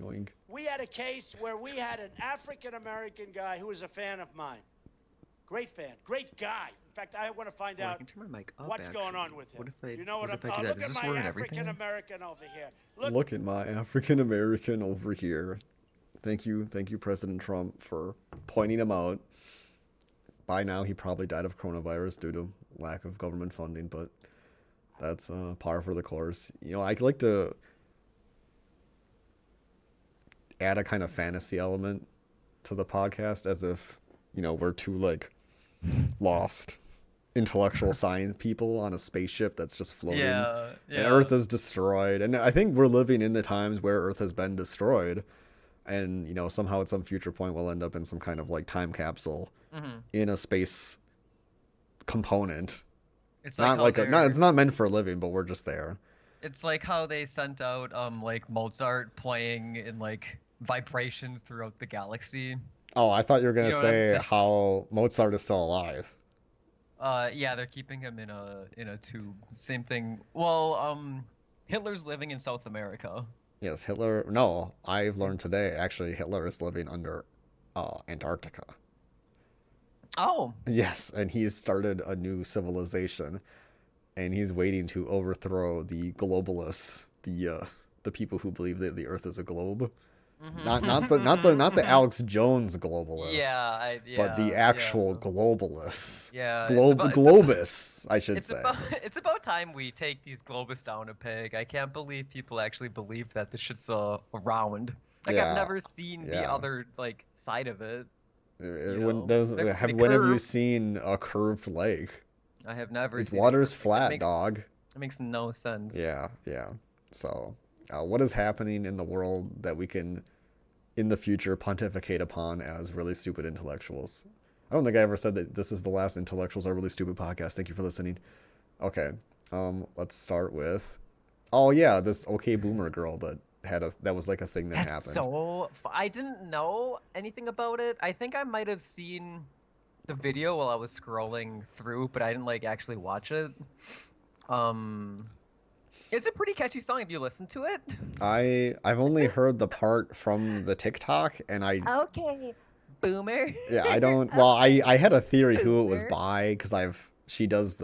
Yoink. We had a case where we had an African American guy who was a fan of mine. Great fan, great guy. In fact, I want to find Well, I out can turn my mic up what's going on actually. with him. What if I You know what what I'm? if I do Oh, that? look Does at this my ruin African everything? American over here. Look. Look at my African American over here. Thank you, President Trump, for pointing him out. By now, he probably died of coronavirus due to lack of government funding, but that's par for the course. I'd like to add a kind of fantasy element to the podcast, as if we're two like lost intellectual science people on a spaceship that's just floating, Yeah, and yeah. Earth is destroyed. And I think we're living in the times where Earth has been destroyed, and somehow at some future point we'll end up in some kind of like time capsule Hmm. in a space component. It's like Not how like a not they're it's not meant for living, but we're just there. it's like how they sent out like Mozart playing in like vibrations throughout the galaxy. Oh, I thought you were You gonna know what I'm say saying? how Mozart is still alive. Yeah, they're keeping him in a tube. Same thing. Well, Hitler's living in South America. Yes, Hitler. No, I've learned today. Actually, Hitler is living under Antarctica. Oh, Yes, and he's started a new civilization, and he's waiting to overthrow the globalists, the people who believe that the Earth is a globe. Not the mhm. Alex Jones globalists, but the Yeah. actual globalists. Yeah, Globus, I should it's say. about it's about time we take these globus down a peg. I can't believe people actually believe that this shit's around. Like I've Yeah, never seen the yeah. other like side of it, When does Never seen it when have you curved. seen a curved lake? I have never Its seen it water's curved. Like flat, dog. that makes no sense. Yeah, yeah. So, what is happening in the world that we can, in the future, pontificate upon as really stupid intellectuals? I don't think I ever said that this is the last Intellectuals Are Really Stupid podcast. Thank you for listening. Okay, let's start with. Oh yeah, this okay boomer girl that was like a thing that That's happened. I didn't know anything about it. I think I might have seen the video while I was scrolling through, but I didn't like actually watch it. Um, it's a pretty catchy song if you listen to it. I've only heard the part from the TikTok, and Okay, boomer. yeah, I don't. Well, Okay, I had a theory who it was boomer. by, because she does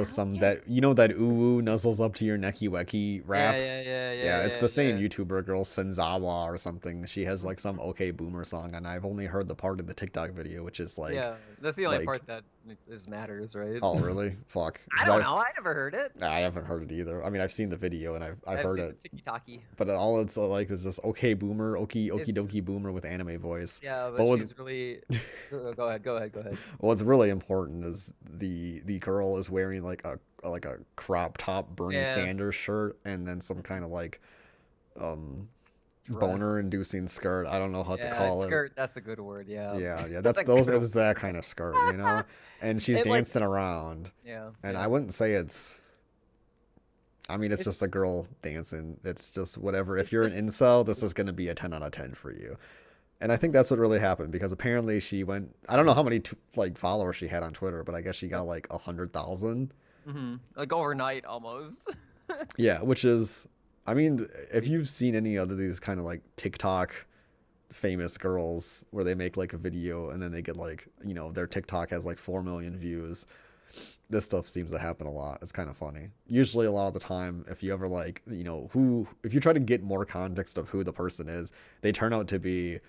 some Okay. that that ooh ooh nuzzles up to your necky wecky rap. Yeah, it's the same Yeah. YouTuber girl Senzawa or something. She has like some okay boomer song, and I've only heard the part of the TikTok video, which is Yeah, that's the only like part that is matters, right? oh really fuck, I because don't know. I never heard it. I haven't heard it either. I mean, I've seen the video and I've I've heard seen the it, tiki-taki. but all it's like is just okay boomer, okie It's dokie just boomer with anime voice. yeah, But but what she's really. Go ahead. what's really important is the girl is wearing like a crop top Bernie Yeah, Sanders shirt, and then some kind of like um boner dress. inducing skirt. I don't know how to Yeah, call it. skirt. That's a good word. Yeah, Yeah, that's that's a those good it's that word. kind of skirt. And she's It like dancing around, and I yeah. wouldn't say it's. I mean, it's It's just a girl dancing. It's just whatever. If it's you're an just incel, this is going to be a 10 out of 10 for you. And I think that's what really happened, because apparently she went. I don't know how many like followers she had on Twitter, but I guess she got like 100,000. like overnight almost. Yeah, which is, I mean, if you've seen any other of these kind of like TikTok famous girls where they make like a video and then they get like, their TikTok has like 4 million views, this stuff seems to happen a lot. It's kind of funny. Usually, a lot of the time, if you ever like, if you try to get more context of who the person is, they turn out to be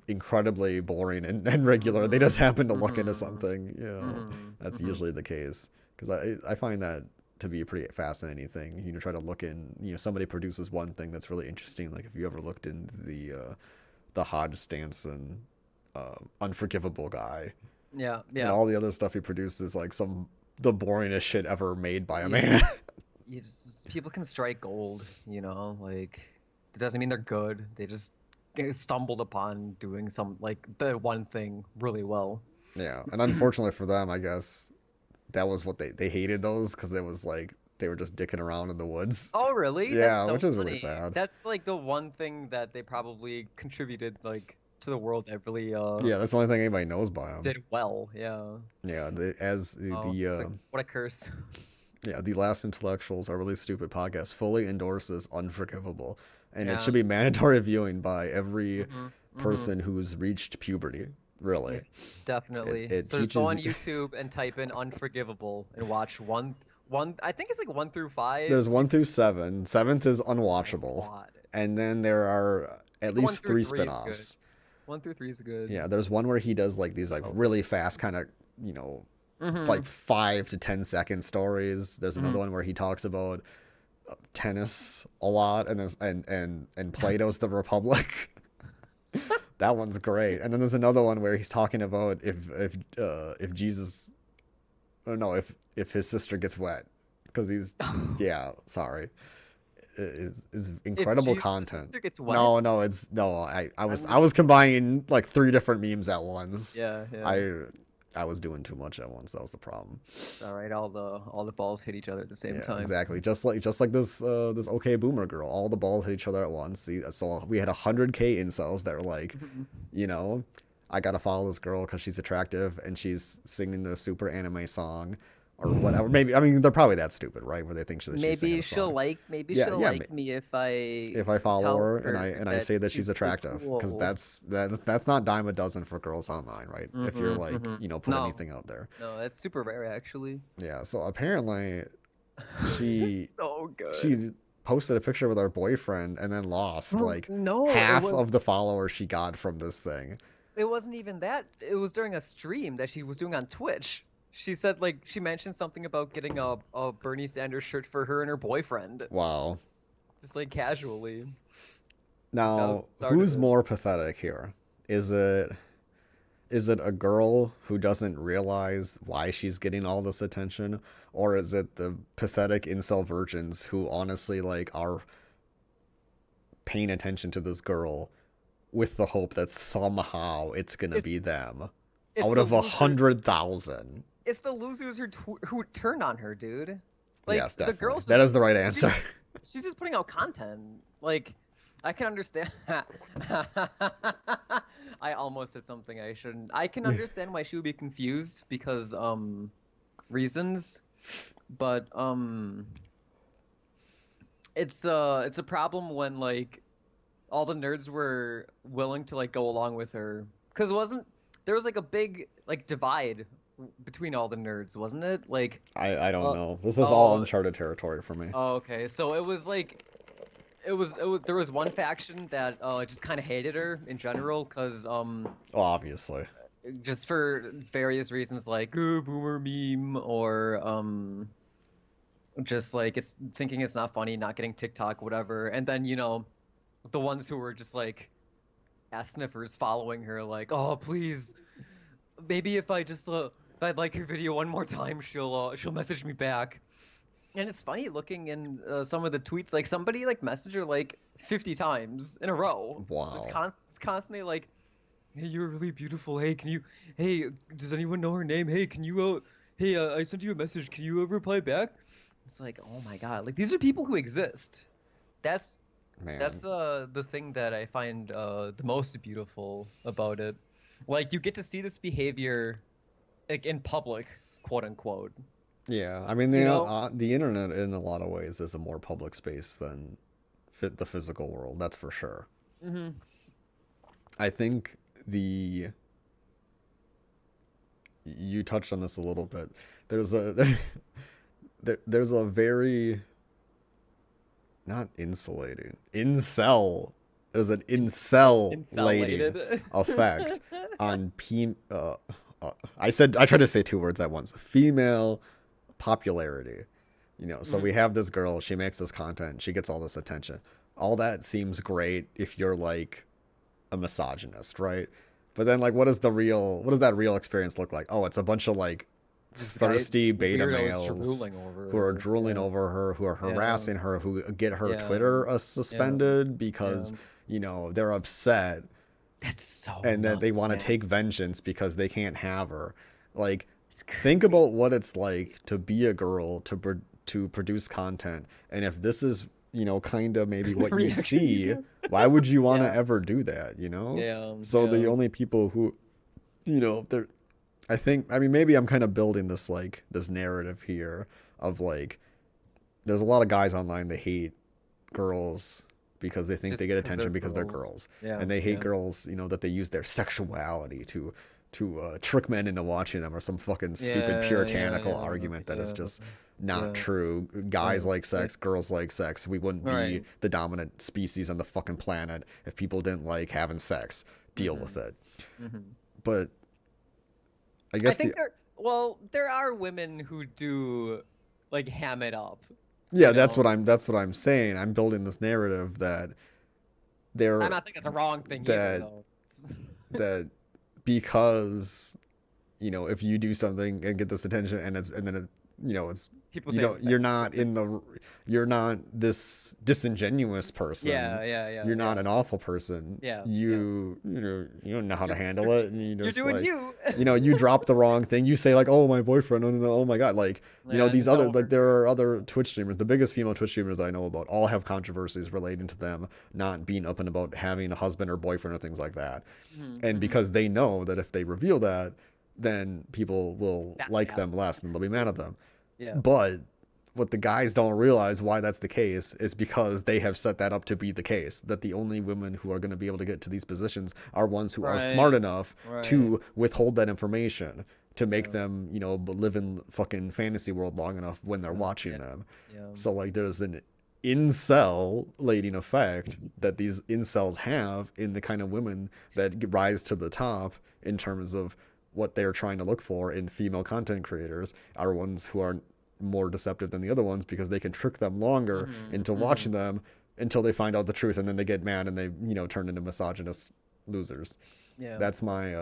incredibly boring and regular. They just happen to look into Mhm. something. That's Mhm. usually the case, because I find that to be a pretty fascinating thing. Try to look in. Somebody produces one thing that's really interesting. Like if you ever looked in the Hodge Stanson Unforgivable guy, and Yeah. all the other stuff he produced is like the boringest shit ever made by a You man. just people can strike gold, like it doesn't mean they're good. They just get stumbled upon doing some like the one thing really well. Yeah, and unfortunately for them, I guess that was what they hated those, because it was like they were just dicking around in the woods. Oh, really? That's Yeah, so which is really funny. sad. That's like the one thing that they probably contributed like to the world that really Yeah, that's the only thing anybody knows by him. did well. Yeah. Yeah, as Oh, what a curse. Yeah, the Last Intellectuals, a really stupid podcast, fully endorses Unforgivable, and it Yeah. should be mandatory viewing by every Mhm. Mhm. person who's reached puberty. Yeah, Really, definitely. it So just go teaches on you. YouTube and type in Unforgivable and watch one. I think it's like 1 through 5. There's 1 through 7. Seventh is Oh my unwatchable, God. and then there are I at think one least through three three is good. spin-offs. 1 through 3 is good. Yeah, there's one where he does like these like Oh. really fast kind of like Mhm. 5 to 10 second stories. There's another Mhm. one where he talks about tennis a lot, and and Plato's The Republic. That one's great. And then there's another one where he's talking about if Jesus, or no, if his sister gets wet, because he's yeah, sorry, is If incredible Jesus' content. sister gets wet, No, it's no. I I was mean, combining like 3 different memes at once. yeah. I was doing too much at once. That was the problem. It's all right. All the balls hit each other at the same Yeah, time. exactly. Just like this okay boomer girl. All the balls hit each other at once. See, so we had 100K incels that were like, Mhm. you know, I gotta follow this girl because she's attractive and she's singing the super anime song, or whatever. Maybe, I mean, they're probably that stupid, right? Where they think that she's singing Maybe a she'll song. like maybe Yeah, she'll yeah. like me If I follow tell her her and I that say that she's she's really attractive, because cool. that's not dime a dozen for girls online, right? If you're like, put No, anything out there. no, that's super rare actually. Yeah. So apparently she So good. she posted a picture with her boyfriend and then lost Well, like no, half of the followers she got from this thing. it wasn't even that. It was during a stream that she was doing on Twitch. She said like she mentioned something about getting a Bernie Sanders shirt for her and her boyfriend, Wow. just like casually. That was Now, the start of who's it. more pathetic here? Is it a girl who doesn't realize why she's getting all this attention, or is it the pathetic incel virgins who honestly like are paying attention to this girl with the hope that somehow it's gonna It's be them it's out the of a losers. 100,000? It's the losers who turned on her, dude. Like Yes, the definitely. girl's That just is the right answer. she's just putting out content. Like I can understand. I almost said something I shouldn't. I can understand why she would be confused because reasons, but it's a problem when like all the nerds were willing to like go along with her because wasn't there was like a big like divide between all the nerds, wasn't it? Like I don't uh, know. This is all oh uncharted territory for me. oh okay, so it was like it was there was one faction that just kind of hated her in general because Well, obviously. just for various reasons like boomer meme or just like it's thinking it's not funny, not getting TikTok, whatever. And then the ones who were just like ass sniffers following her, like, oh please, maybe if I just if I like her video one more time, she'll message me back. And it's funny looking in some of the tweets, like somebody like messaged her like 50 times in a row. Wow. It's constantly like, hey, you're really beautiful. Hey, hey, does anyone know her name? Hey, hey, I sent you a message. Can you reply back? It's like, oh my God, like these are people who exist. That's Man. the thing that I find the most beautiful about it. Like you get to see this behavior like in public, quote unquote. Yeah, I mean, You know? the internet in a lot of ways is a more public space than the physical world. That's for sure. Mm-hmm. I think you touched on this a little bit. There's a there's a very not insulating incel. There's an insulating Insulated. effect on I tried to say 2 words at once. Female popularity. So we have this girl, she makes this content, she gets all this attention. All that seems great if you're like a misogynist, right? But then like what does that real experience look like? Oh, it's a bunch of like Just thirsty beta weirdos males drooling over who are her. drooling Yeah. over her, who are harassing her, who get her Yeah. Twitter suspended because Yeah. they're upset That's so and that they nuts, want to man. take vengeance because they can't have her. Like, It's think about what it's like to be a girl to produce content, and if this is kind of maybe what you Reaction see, video. why would you want to Yeah. ever do that? Yeah. So the yeah. only people who, they're, I mean, maybe I'm kind of building this narrative here, of like, there's a lot of guys online that hate girls because they think Just they get 'cause they're attention because they're girls. girls, Yeah, and they hate yeah. girls, that they use their sexuality to trick men into watching them, or some fucking stupid Yeah, yeah, puritanical yeah, argument that is yeah, just not yeah. true. Right, Guys like right, sex, girls like sex. We wouldn't be right. the dominant species on the fucking planet if people didn't like having sex. Deal with Mm-hmm. it. Mm-hmm. But I I guess think there are women who do like ham it up, yeah, you know. that's what I'm saying. I'm building this narrative that I'm there not saying it's a wrong thing either, that though. that because if you do something and get this attention, and then it's People say it's you're bad. not you're not this disingenuous person. Yeah, yeah, yeah, You're not yeah, an awful person. yeah, yeah. You don't know how to You're handle it, and you you're just doing like, you. you drop the wrong thing. You say like, oh, my boyfriend, oh my god, like, Yeah, these it's other, over. like, there are other Twitch streamers. The biggest female Twitch streamers I know about all have controversies relating to them not being open about having a husband or boyfriend or things like that. And Mm-hmm. because they know that if they reveal that, then people will That's what like them happens. less and they'll be mad at them. Yeah. But what the guys don't realize why that's the case is because they have set that up to be the case, that the only women who are going to be able to get to these positions are ones who are smart Right. enough Right. to withhold that information, to make Yeah. them, live in fucking fantasy world long enough when they're watching Yeah. them. Yeah. So like there's an incel lating effect that these incels have in the kind of women that rise to the top in terms of what they're trying to look for in female content creators, are ones who are more deceptive than the other ones because they can trick them longer into watching them until they find out the truth, and then they get mad and they turn into misogynist losers. Yeah. That's my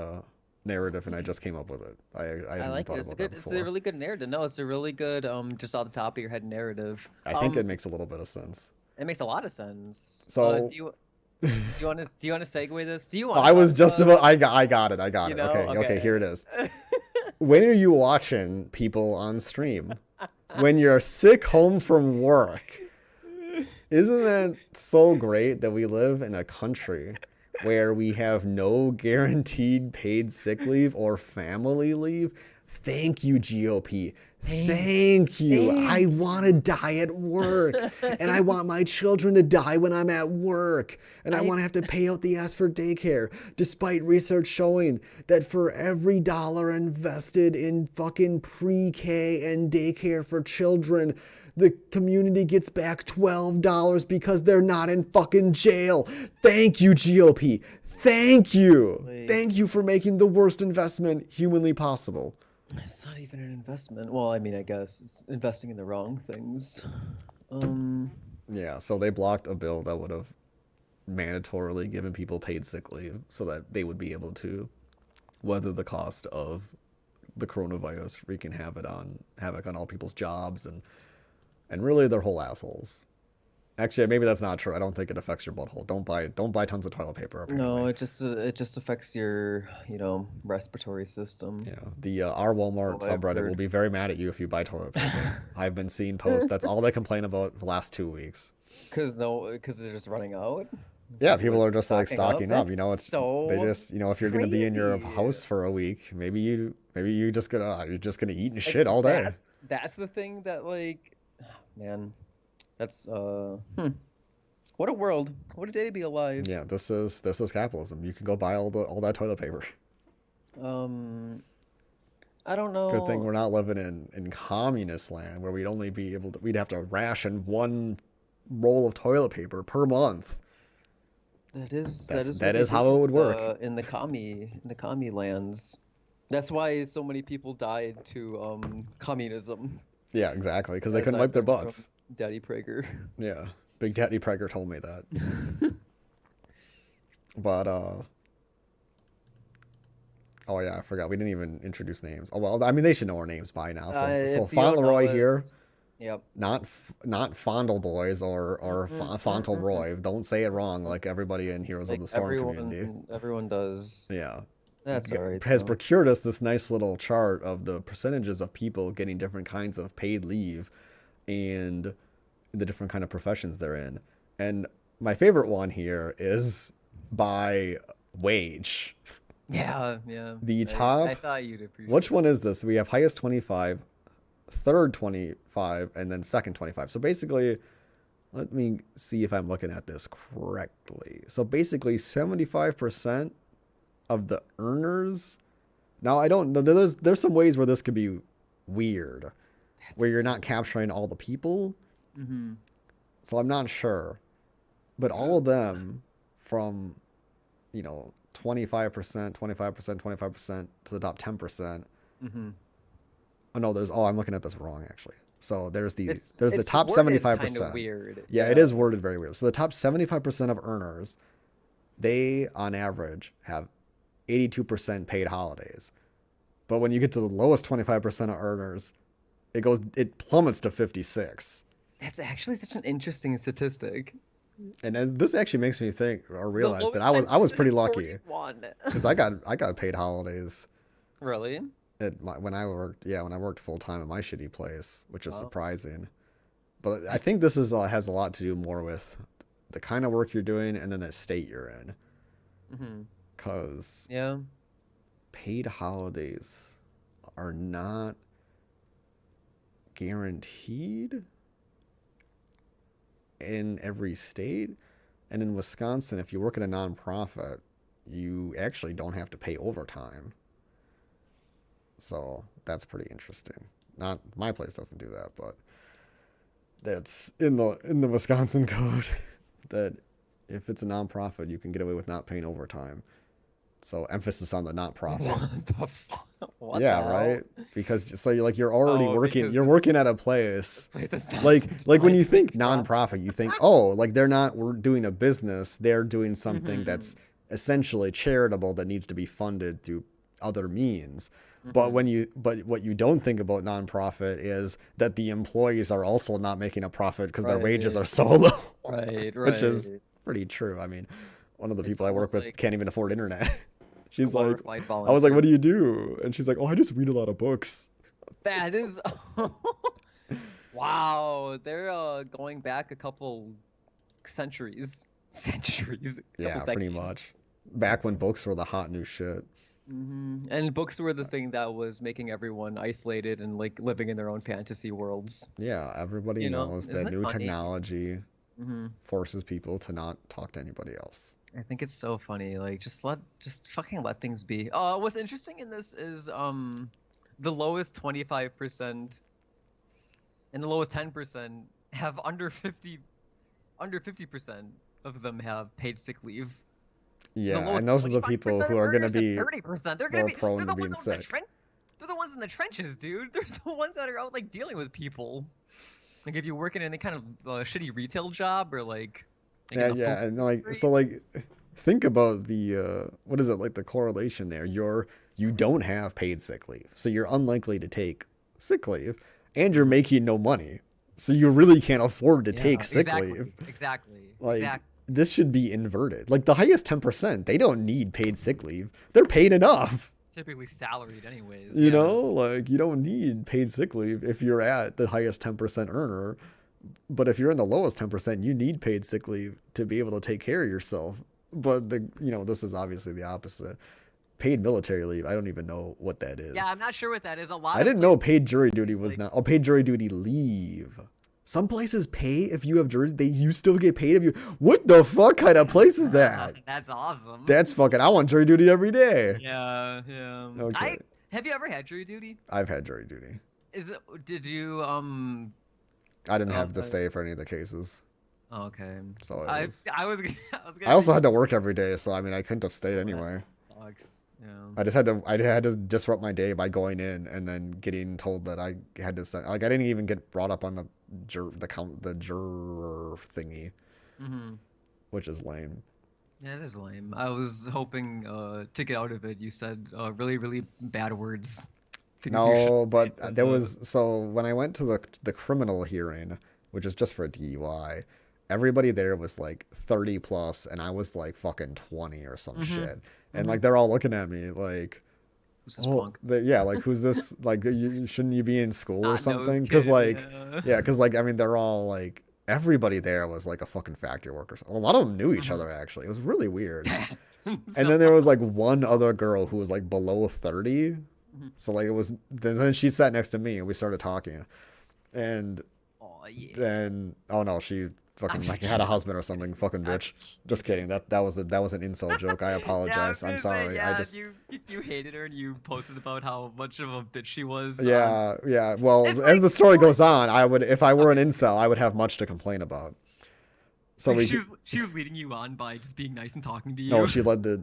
narrative, and I just came up with it. I hadn't like thought it. It's a about that good. It's before. a really good narrative. No, it's a really good. Just off the top of your head narrative. I think it makes a little bit of sense. It makes a lot of sense. So Do you want to segue this? Do you want? I was just about. I got it. You Okay, know? okay. Here it is. Okay. When are you watching people on stream? When you're sick home from work. Isn't that so great that we live in a country where we have no guaranteed paid sick leave or family leave? Thank you, GOP. Thank you. I want to die at work, and I want my children to die when I'm at work, and I want to have to pay out the ass for daycare, despite research showing that for every dollar invested in fucking pre-K and daycare for children, the community gets back $12 because they're not in fucking jail. Thank you, GOP. Thank you. Thank you for making the worst investment humanly possible. It's not even an investment. Well, I mean, I guess it's investing in the wrong things. Yeah, so they blocked a bill that would have mandatorily given people paid sick leave so that they would be able to weather the cost of the coronavirus wreaking havoc on all people's jobs, and really they're whole assholes. Actually, maybe that's not true. I don't think it affects your butthole. Don't buy tons of toilet paper. Apparently. No, it just affects your respiratory system. Yeah, the our Walmart subreddit will be very mad at you if you buy toilet paper. I've been seeing posts. That's all they complain about the last 2 weeks. Because they're just running out. Yeah, people are just like stocking up. That's It's so they just if you're gonna be in your crazy. house for a week, maybe you're just gonna eat and shit all day. That's the thing that man, that's what a world. What a day to be alive. Yeah, this is capitalism. You can go buy all that toilet paper. I don't know. Good thing we're not living in communist land where we'd have to ration one roll of toilet paper per month. That is that is how it would work in the commie lands. That's why so many people died to communism. Yeah, exactly, because they couldn't wipe their butts. Daddy Prager. Yeah, Big Daddy Prager told me that. But oh yeah, I forgot. We didn't even introduce names. Oh well, I mean they should know our names by now. So Fauntleroy here. Yep. Not Fondle Boys or Fauntleroy. Don't say it wrong like everybody in Heroes of the Storm community. Everyone does. Yeah. That's alright. Has procured us this nice little chart of the percentages of people getting different kinds of paid leave and the different kind of professions they're in. And my favorite one here is by wage. Yeah. The top. I thought you'd appreciate. Which one is this? We have highest 25, third 25, and then second 25. So basically, let me see if I'm looking at this correctly. So basically, 75% of the earners. Now I don't know. There's some ways where this could be weird, where you're not capturing all the people. Mm-hmm. So I'm not sure, but all of them from 25%, 25%, 25% to the top 10%. Mm-hmm. Oh no, I'm looking at this wrong actually. So there's the It's top worded 75%. kind of weird. Yeah, it is worded very weird. So the top 75% of earners, they on average have 82% paid holidays. But when you get to the lowest 25% of earners, it plummets to 56. That's actually such an interesting statistic. And then this actually makes me think or realize that lowest I was 10% pretty is lucky 41. because I got paid holidays Really? when I worked full time at my shitty place, which is Wow. surprising. But I think this has a lot to do more with the kind of work you're doing and then the state you're in. Mm-hmm. Because Yeah. paid holidays are not guaranteed in every state. And in Wisconsin, if you work at a nonprofit, you actually don't have to pay overtime. So that's pretty interesting. Not my place doesn't do that, but that's in the Wisconsin code that if it's a nonprofit, you can get away with not paying overtime. So emphasis on the not profit. What the fuck? What Yeah, the hell? right. Because so you're already working. because You're it's- working at a place. Place is not Like when you think scientific nonprofit, you think, oh, like we're doing a business. They're doing something that's essentially charitable that needs to be funded through other means. But what you don't think about nonprofit is that the employees are also not making a profit because their wages are so low. Right, right. Which is pretty true. I mean, one of the It's people I work almost with like can't even afford internet. She's like, glorified I was like, volunteer. what do you do? And she's like, oh, I just read a lot of books. That is. Wow, they're going back a couple centuries. Centuries. Yeah, pretty much. Back when books were the hot new shit. And books were the thing that was making everyone isolated and like living in their own fantasy worlds. Yeah, everybody knows that isn't it new funny? technology forces people to not talk to anybody else. I think it's so funny. Like, just fucking let things be. What's interesting in this is the lowest 25% and the lowest 10% have under 50% of them have paid sick leave. Yeah, and those are the people who are going to be 30%. They're more gonna be. prone They're to the being ones in the sick. trench. They're the ones in the trenches, dude. They're the ones that are out like dealing with people. Like if you work in any kind of shitty retail job or like. Yeah, and like so like think about the what is it, like the correlation there. You don't have paid sick leave, so you're unlikely to take sick leave, and you're making no money, so you really can't afford to take sick leave. Exactly. Like this should be inverted. Like the highest 10%, they don't need paid sick leave. They're paid enough. Typically salaried anyways. You know, like you don't need paid sick leave if you're at the highest 10% earner. But if you're in the lowest 10%, you need paid sick leave to be able to take care of yourself. But this is obviously the opposite. Paid military leave, I don't even know what that is. Yeah, I'm not sure what that is. I didn't know paid jury duty was not. Oh, paid jury duty leave. Some places pay if you have jury. You still get paid if you. What the fuck kind of place is that? That's awesome. That's fucking. I want jury duty every day. Yeah. Okay. Have you ever had jury duty? I've had jury duty. Did you I didn't have to stay for any of the cases. Oh, okay. So I was gonna I also had to work every day, so I mean I couldn't have stayed anyway. That sucks. Yeah. I had to disrupt my day by going in and then getting told that I had to send, like I didn't even get brought up on the juror thingy, which is lame. Yeah, it is lame. I was hoping to get out of it. You said really, really bad words. No, but there was, so when I went to the criminal hearing, which is just for a DUI, everybody there was like 30 plus and I was like fucking 20 or some shit. And like they're all looking at me like, who's this punk? Yeah, like who's this, like shouldn't you be in school or Snot-nosed something? Because kid, like yeah. because like I mean they're all like, everybody there was like a fucking factory worker. A lot of them knew each other actually. It was really weird. And then there was like one other girl who was like below 30 So like it was. Then she sat next to me and we started talking, and Oh yeah. then oh no, she I'm fucking just like had a kidding. husband or something. Fucking I'm bitch. Just kidding. That was an insult joke. I Yeah, I was apologize. I'm gonna say, sorry. I yeah, just you hated her and you posted about how much of a bitch she was on. yeah yeah. Well, It's as like, the story what? goes on, I would if I were an Okay, incel, I would have much to complain about. So like we she was leading you on by just being nice and talking to no, you. she led the.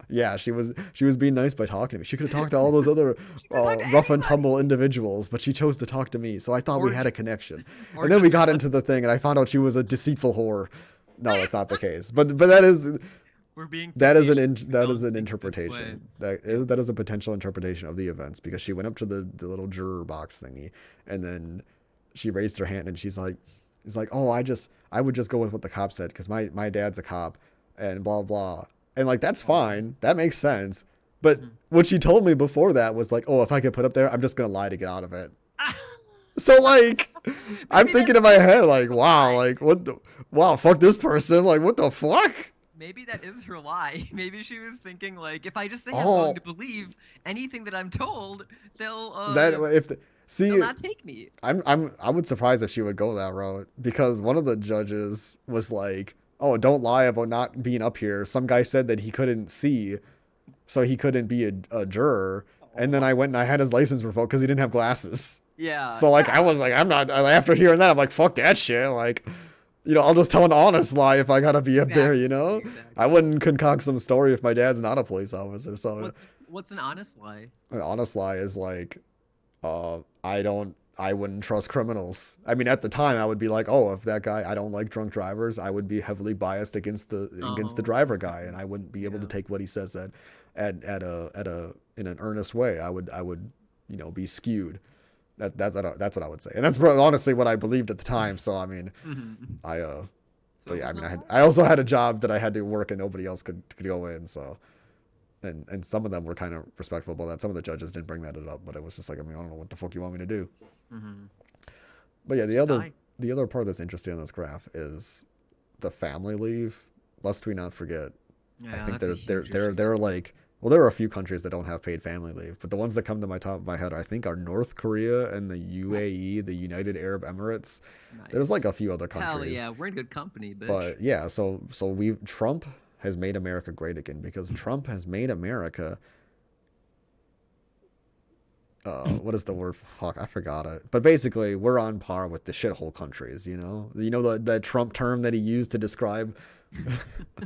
Yeah, she was being nice by talking to me. She could have talked to all those other She could talk to rough and anybody, tumble individuals, but she chose to talk to me. So I thought we or had a connection. or And then we just got what into the thing, and I found out she was a deceitful whore. No, that's not the case. But that is we're being facetious. We that is don't an think it this way. interpretation. Yeah. That is a potential interpretation of the events because she went up to the little juror box thingy, and then she raised her hand and she's like, oh, I would just go with what the cop said because my dad's a cop, and blah blah. And like that's Oh. fine, that makes sense. But Mhm. what she told me before that was like, oh, if I get put up there, I'm just gonna lie to get out of it. So like, I'm Maybe thinking in my maybe that head is like, her wow, lie. like what the wow, fuck this person, like what the fuck? Maybe that is her lie. Maybe she was thinking like, if I just say I'm going Oh, to believe anything that I'm told, that if the, they'll see, not take me. I would surprise if she would go that route because one of the judges was like, "Oh, don't lie about not being up here." Some guy said that he couldn't see, so he couldn't be a juror. And then Oh. I went and I had his license revoked because he didn't have glasses. Yeah, So like I yeah. was like, I'm not. After hearing that, I'm like, fuck that shit. Like, I'll just tell an honest lie if I gotta be up there. Exactly, I exactly. wouldn't concoct some story if my dad's not a police officer. So What's an honest lie? an honest lie is like I wouldn't trust criminals. I mean, at the time, I would be like, oh, if that guy, I don't like drunk drivers, I would be heavily biased against the Oh, driver guy, and I wouldn't be able to yeah. take what he says at a in an earnest way. I would, be skewed. That's what I would say, and that's honestly what I believed at the time. So I mean, Mhm. I So but it yeah, I was mean, not a lie. I also had a job that I had to work and nobody else could go in. So and some of them were kind of respectful about that. Some of the judges didn't bring that up, but it was just like, I mean, I don't know what the fuck you want me to do. Mhm. But yeah, Just die. the other part that's interesting on this graph is the family leave. Lest we not forget, I Yeah, think that's a huge issue. they're like, well, there are a few countries that don't have paid family leave, but the ones that come to my top of my head, I think, are North Korea and the UAE, the United Arab Emirates. There's like Nice. a few other Hell countries, yeah, we're in good company, bitch. but yeah, so we Trump has made America great again because Trump has made America what is the word? Fuck, I forgot it. But basically, we're on par with the shithole countries. The Trump term that he used to describe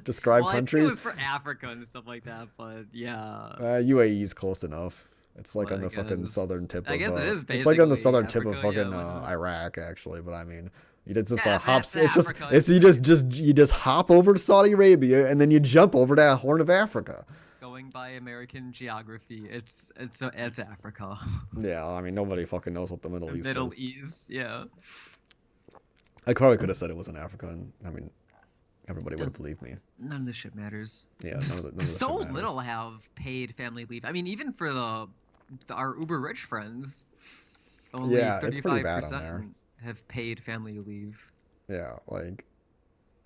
describe Well, I think it countries. was for Africa and stuff like that, but yeah. UAE is close enough. It's like Well, on the fucking southern tip I of guess it is it's like on the basically southern tip of Africa. Yeah, fucking why not? Iraq actually. But I mean, it's just a Yeah, hops. that's It's just Africa. it's you just hop over to Saudi Arabia and then you jump over to Horn of Africa. Going by American geography, it's Africa. Yeah, I mean nobody fucking It's knows what the the Middle East Middle is. East. Yeah. I probably could have said it was in Africa, and I mean everybody would have Does believed me. none of this shit matters. Yeah, none of this So shit matters. little have paid family leave. I mean, even for our uber rich friends, only Yeah, it's pretty bad on 35% there. have paid family leave. Yeah, like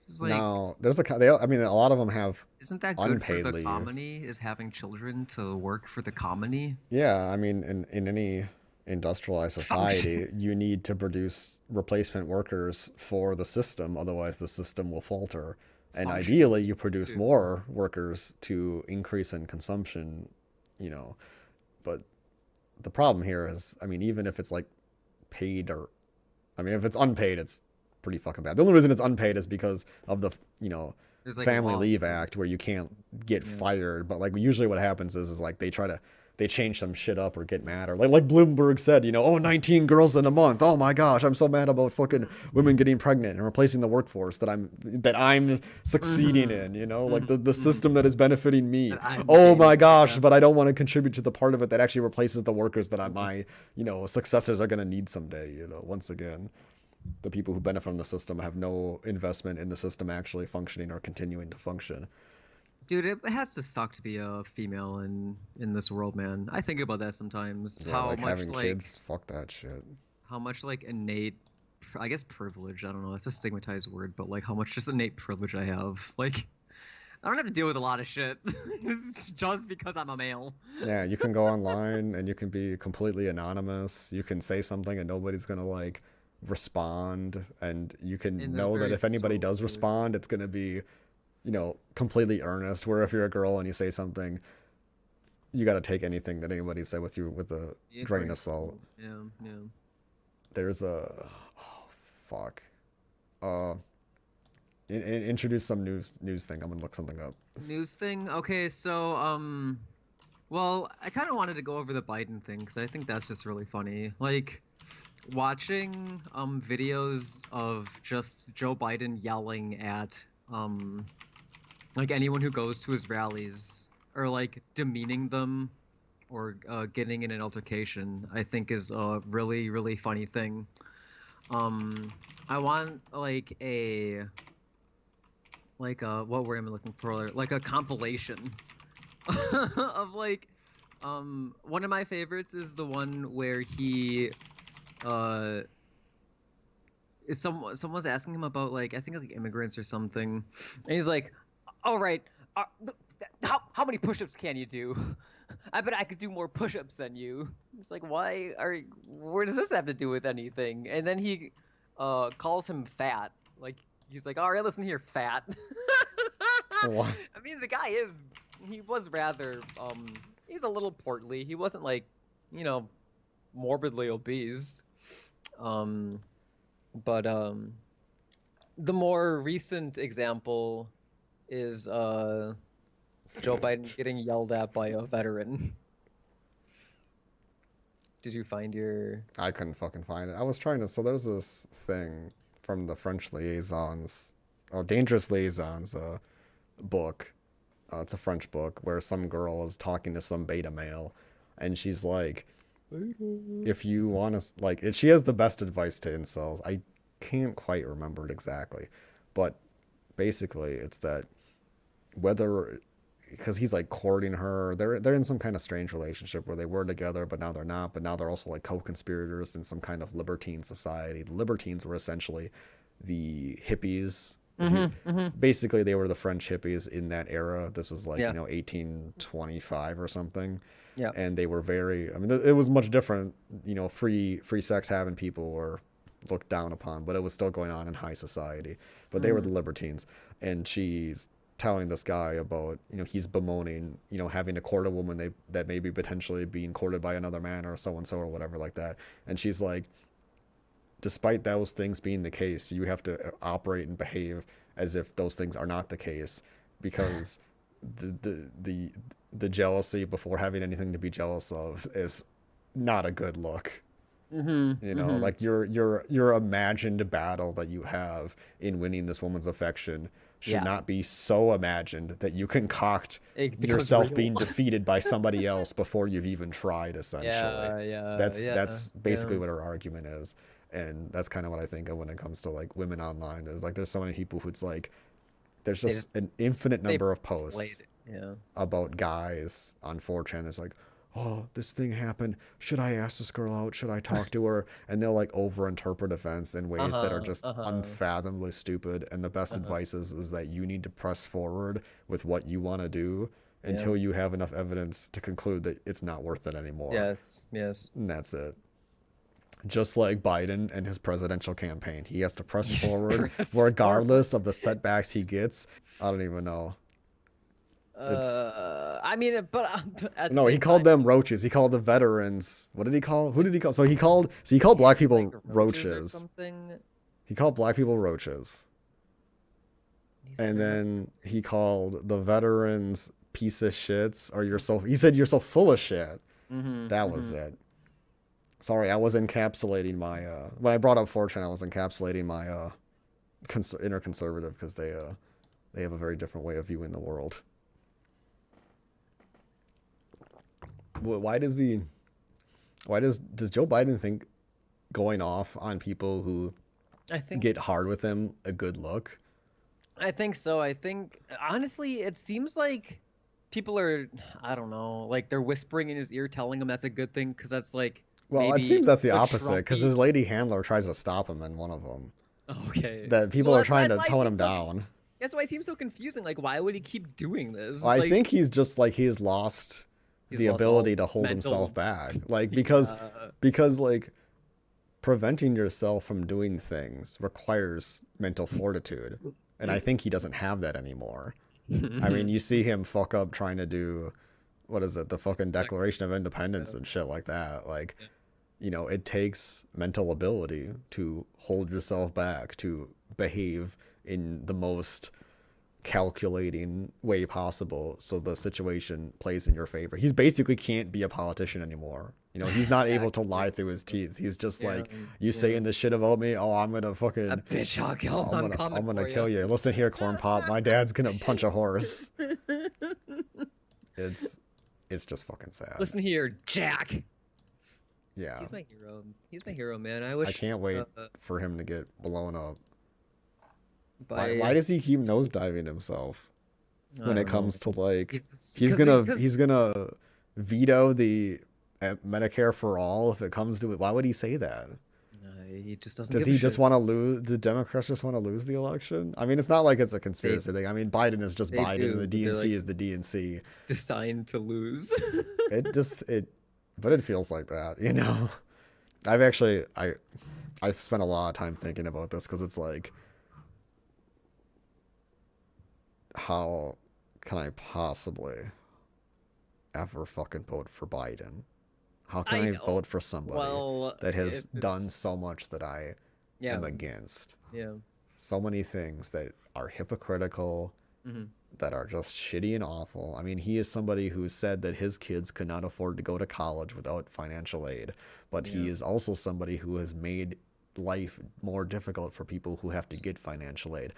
It's like, now there's I mean, a lot of them have isn't that good for unpaid the leave. colony? Is having children to work for the colony? Yeah, I mean, in any industrialized Some society, you need to produce replacement workers for the system, otherwise the system will falter. And functioning ideally, you produce too. more workers to increase in consumption, you know. But the problem here is, I mean, even if it's like paid or, I mean, if it's unpaid, it's pretty fucking bad. The only reason it's unpaid is because of the, There's like Family laws. Leave Act where you can't get Yeah. fired. But like usually what happens is like they change some shit up or get mad or like Bloomberg said, oh, 19 girls in a month. Oh my gosh, I'm so mad about fucking women getting pregnant and replacing the workforce that I'm succeeding Mhm. in, like Mhm. the Mhm. system that is benefiting me. That I'm Oh my paying for, gosh, yeah. but I don't want to contribute to the part of it that actually replaces the workers that my, successors are going to need someday, once again. The people who benefit from the system have no investment in the system actually functioning or continuing to function. Dude, it has to suck to be a female in this world, man. I think about that sometimes. Yeah, like having kids, fuck that shit. How much like innate, I guess privilege. I don't know. It's a stigmatized word, but like how much just innate privilege I have. Like, I don't have to deal with a lot of shit just because I'm a male. Yeah, you can go online and you can be completely anonymous. You can say something and nobody's gonna like respond, and you can In a know that very if anybody visceral does way. respond, it's gonna be, completely earnest. Where if you're a girl and you say something, you got to take anything that anybody said with you with a Yeah, grain grain of salt. Yeah, yeah. There's a fuck. Uh, introduce some news thing. I'm gonna look something up. News thing. Okay, so well, I kind of wanted to go over the Biden thing because I think that's just really funny. Like watching videos of just Joe Biden yelling at like anyone who goes to his rallies or like demeaning them or getting in an altercation, I think is a really, really funny thing. I want what word am I looking for? Like a compilation of like one of my favorites is the one where he uh someone's asking him about like I think like immigrants or something, and he's like, all right, how many push-ups can you do? I bet I could do more push-ups than you. It's like, where does this have to do with anything? And then he calls him fat. Like he's like, all right, listen here, fat. What? I mean, he was rather he's a little portly. He wasn't like, morbidly obese. But the more recent example is Joe Biden getting yelled at by a veteran. Did you find your? I couldn't fucking find it. I was trying to. So there's this thing from the French liaisons, or dangerous liaisons, book. It's a French book where some girl is talking to some beta male, and she's like, if you want to, like, she has the best advice to incels. I can't quite remember it exactly, but basically it's that whether, because he's like courting her, they're in some kind of strange relationship where they were together but now they're not, but now they're also like co-conspirators in some kind of libertine society. The libertines were essentially the hippies. Basically they were the French hippies in that era. This was like 1825 or something. Yeah. And they were very, I mean, it was much different. Free sex having people were looked down upon, but it was still going on in high society. But they were the libertines, and she's telling this guy about, he's bemoaning, having to court a woman that may be potentially being courted by another man or so and so or whatever like that. And she's like, despite those things being the case, you have to operate and behave as if those things are not the case, because the jealousy before having anything to be jealous of is not a good look. Like your imagined battle that you have in winning this woman's affection should not be so imagined that you concoct yourself real. being defeated by somebody else before you've even tried, essentially. That's basically what her argument is. And that's kind of what I think of when it comes to like women online. There's so many people who it's like there's just an infinite number of posts about guys on 4chan. It's like, oh, this thing happened. Should I ask this girl out? Should I talk to her? And they'll like overinterpret events in ways that are just unfathomably stupid. And the best advice is that you need to press forward with what you want to do until you have enough evidence to conclude that it's not worth it anymore. Yes. And that's it. Just like Biden and his presidential campaign, he has to press forward regardless of the setbacks he gets. I don't even know. I mean, but no, he called them roaches. He called the veterans. What did he call? Who did he call? So he called black people like roaches. Something. He called black people roaches. And then he called the veterans piece of shits, or he said you're so full of shit. That was it. Sorry, I was encapsulating my when I brought up 4chan, I was encapsulating my inner conservative, because they have a very different way of viewing the world. Why does Joe Biden think going off on people who get hard with him a good look? I think so. I think honestly, it seems like people are, I don't know, like they're whispering in his ear, telling him that's a good thing, because that's like. Well, it seems that's the opposite, because his lady handler tries to stop him in one of them. Okay. That people are trying to tone him down. That's why it seems so confusing. Like, why would he keep doing this? I Like, think he's just like he's lost he's the lost all ability to hold mental. himself back. Like Yeah. because like preventing yourself from doing things requires mental fortitude. And I think he doesn't have that anymore. I mean, you see him fuck up trying to do what is it, the fucking Declaration of Independence and shit like that. Like, you know, it takes mental ability to hold yourself back, to behave in the most calculating way possible so the situation plays in your favor. He's basically can't be a politician anymore. You know, he's not able to lie through his teeth. He's just like, you saying this shit about me, oh, I'm gonna fucking A bitch, I'll kill. I'm I'm gonna for kill you. Listen here, corn pop. My dad's gonna punch a horse. It's just fucking sad. Listen here, Jack. Yeah. He's my hero. He's my hero, man. I wish. I can't wait for him to get blown up. By, Why does he keep nosediving himself when it comes to like he's gonna veto the Medicare for all if it comes to it? Why would he say that? He just doesn't. Does give he a just shit. want to lose? The Democrats just want to lose the election? I mean, it's not like it's a conspiracy thing. I mean, Biden is just they Biden, do, and the but they're, DNC like, is the DNC. Designed to lose. But it feels like that, you know. I've spent a lot of time thinking about this because it's like, how can I possibly ever fucking vote for Biden? How can I vote for somebody that has done so much that I am against? Yeah. So many things that are hypocritical, that are just shitty and awful. I mean, he is somebody who said that his kids could not afford to go to college without financial aid, but he is also somebody who has made life more difficult for people who have to get financial aid.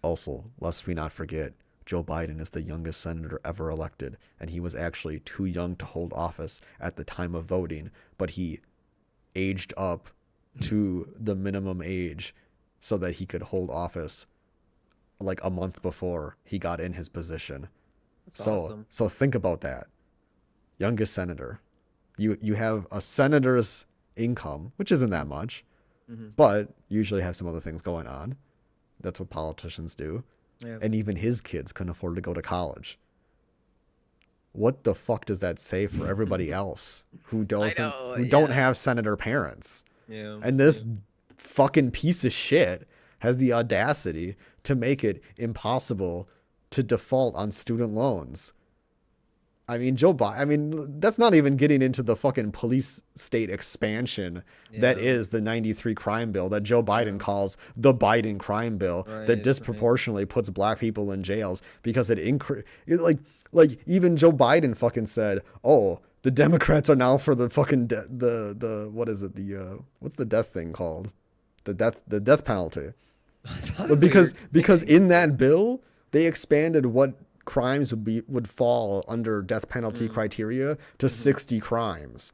Also, lest we not forget, Joe Biden is the youngest senator ever elected, and he was actually too young to hold office at the time of voting, but he aged up to the minimum age so that he could hold office like a month before he got in his position. That's awesome. So think about that. Youngest senator. You have a senator's income, which isn't that much, but usually have some other things going on. That's what politicians do. Yeah. And even his kids couldn't afford to go to college. What the fuck does that say for everybody else who don't have senator parents? Yeah. And this fucking piece of shit has the audacity to make it impossible to default on student loans. I mean, Joe Biden, I mean, that's not even getting into the fucking police state expansion that is the 93 crime bill that Joe Biden calls the Biden crime bill, that disproportionately puts black people in jails because it like even Joe Biden fucking said, "Oh, the Democrats are now for the fucking the what is it? What's the death thing called? The death penalty." But because in that bill, they expanded what crimes would fall under death penalty criteria to 60 crimes,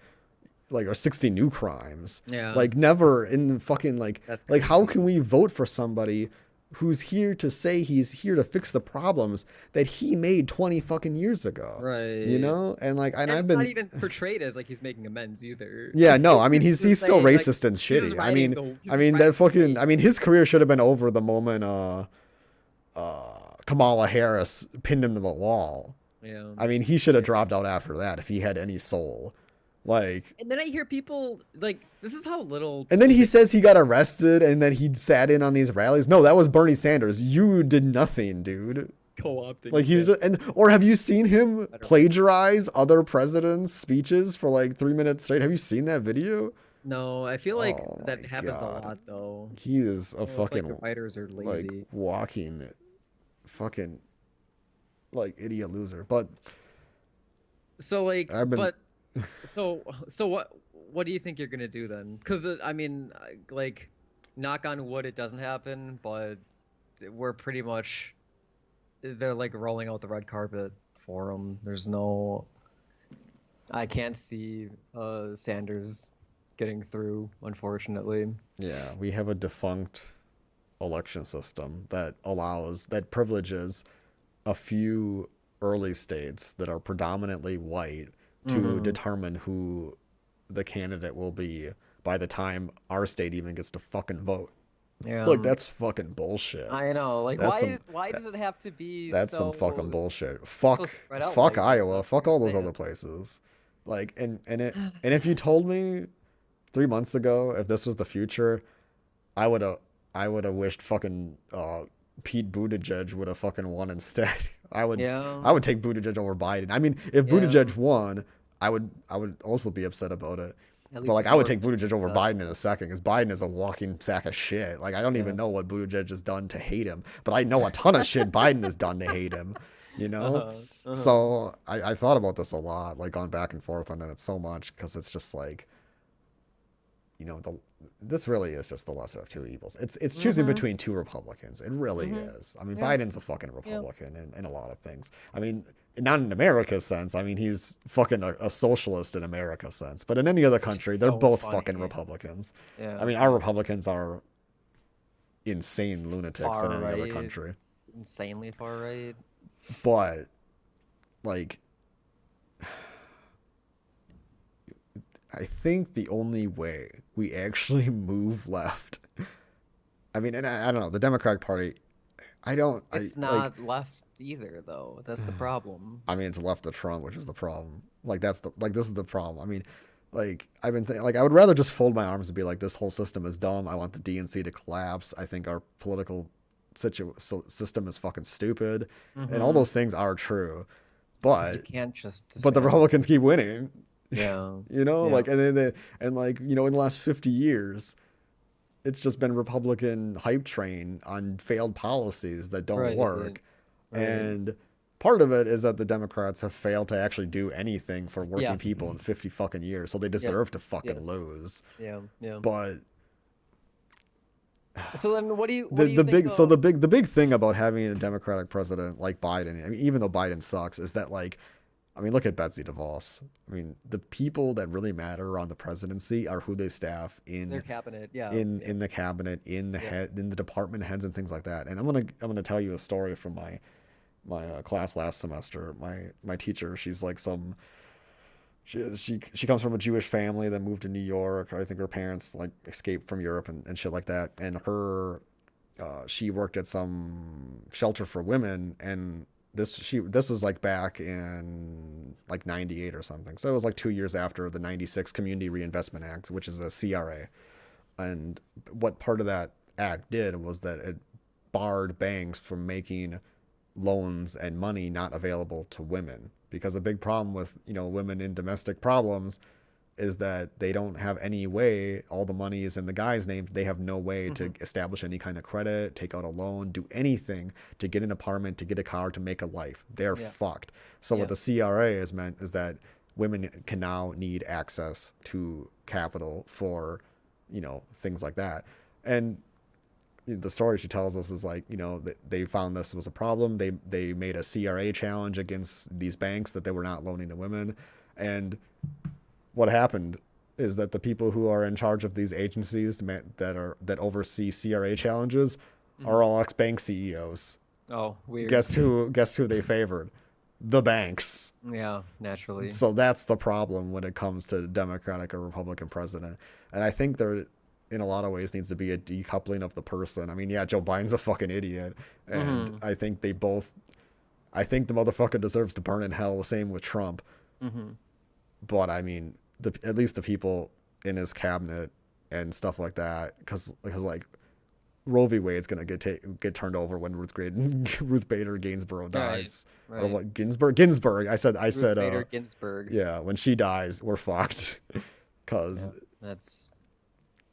like, or 60 new crimes. Yeah. Like, never in the fucking like how can we vote for somebody who's here to say he's here to fix the problems that he made 20 fucking years ago? Right. You know? And like, and it's not even portrayed as like he's making amends either. Yeah, no, I mean he's still saying, racist like, and shitty. I mean his career should have been over the moment Kamala Harris pinned him to the wall. Yeah. I mean, he should have dropped out after that if he had any soul. Like, and then I hear people like, this is how little. And then he says he got arrested and then he sat in on these rallies. No, that was Bernie Sanders. You did nothing, dude. Co-opting. Like he's just, or have you seen him plagiarize other presidents' speeches for like 3 minutes straight? Have you seen that video? No, I feel like that happens a lot though. He is a fucking like the writers are lazy. like walking fucking like idiot loser. But so like so what do you think you're gonna do then? Because I mean, like, knock on wood, it doesn't happen, but we're pretty much, they're like rolling out the red carpet for him. There's no, I can't see Sanders getting through, unfortunately. Yeah, we have a defunct election system that privileges a few early states that are predominantly white to determine who the candidate will be by the time our state even gets to fucking vote. Yeah. Look, that's fucking bullshit. I know. Like, That's some why does it have to be that's some so fucking bullshit. so Fuck spread out fuck like that? I Iowa. don't Fuck all those other understand. places. Like and if you told me 3 months ago if this was the future, I would have I would have wished fucking Pete Buttigieg would have fucking won instead. Yeah. I would take Buttigieg over Biden. I mean, if Yeah. Buttigieg won, I would also be upset about it. At But least like he's I would more take Buttigieg over Biden in successful. a second because Biden is a walking sack of shit. Like I don't Yeah. even know what Buttigieg has done to hate him, but I know a ton of shit Biden has done to hate him. You know, Uh-huh. Uh-huh. so I thought about this a lot, like gone back and forth on it so much because it's just like, this really is just the lesser of two evils. It's choosing Mhm. between two Republicans. It really Mhm. is. I mean, Yeah. Biden's a fucking Yeah. Republican in a lot of things. I mean, not in America's sense. I mean, he's fucking a socialist in America's sense. But in any other Which is country, they're so both fucking funny. Republicans. I Yeah. mean, our Republicans are insane lunatics in Far any other right. country. Insanely far right. But like, I think the only way we actually move left. I mean, and I don't know, the Democratic Party. It's Like. not left either, though. That's the problem. I mean, it's left of Trump, which is the problem. Like this is the problem. I mean, like I've been like I would rather just fold my arms and be like, this whole system is dumb. I want the DNC to collapse. I think our political system is fucking stupid, and all Mm-hmm. those things are true. You But can't just the dismantle. Republicans keep winning. Yeah. Yeah. Like and like in the last 50 years, it's just been Republican hype train on failed policies that don't Right. work. Right. And part of it is that the Democrats have failed to actually do anything for working Yeah. people in 50 fucking years. So they Yes. deserve to fucking Yes. lose. Yeah. Yeah. But So then, what do you think big of? the big thing about having a Democratic president like Biden, I mean, even though Biden sucks, is that like, I mean, look at Betsy DeVos. I mean, the people that really matter on the presidency are who they staff Their cabinet, yeah. in the cabinet, in the head, in the department heads and things like that. And I'm gonna tell you a story from my class last semester. My teacher, she's like she comes from a Jewish family that moved to New York. I think her parents like escaped from Europe and shit like that. And she worked at some shelter for women, and this was like back in like 98 or something. So it was like 2 years after the 96 Community Reinvestment Act, which is a CRA. And what part of that act did was that it barred banks from making loans and money not available to women, because a big problem with women in domestic problems is that they don't have any way. All the money is in the guy's name. They have no way to establish any kind of credit, take out a loan, do anything to get an apartment, to get a car, to make a life. They're fucked. So what the CRA has meant is that women can now need access to capital for things like that. And the story she tells us is like, they found this was a problem. They made a CRA challenge against these banks that they were not loaning to women. And what happened is that the people who are in charge of these agencies that oversee CRA challenges are all ex-bank CEOs. Oh, weird. Guess who they favored? The banks. Yeah, naturally. So that's the problem when it comes to Democratic or Republican president. And I think there, in a lot of ways, needs to be a decoupling of the person. I mean, yeah, Joe Biden's a fucking idiot. And I think the motherfucker deserves to burn in hell. The same with Trump. But I mean, at least the people in his cabinet and stuff like that, because like Roe v. Wade's gonna get turned over when Ruth Bader Ginsburg dies. Right. Or what, Ginsburg. I said Ruth Bader Ginsburg. yeah, when she dies, we're fucked. Cause That's.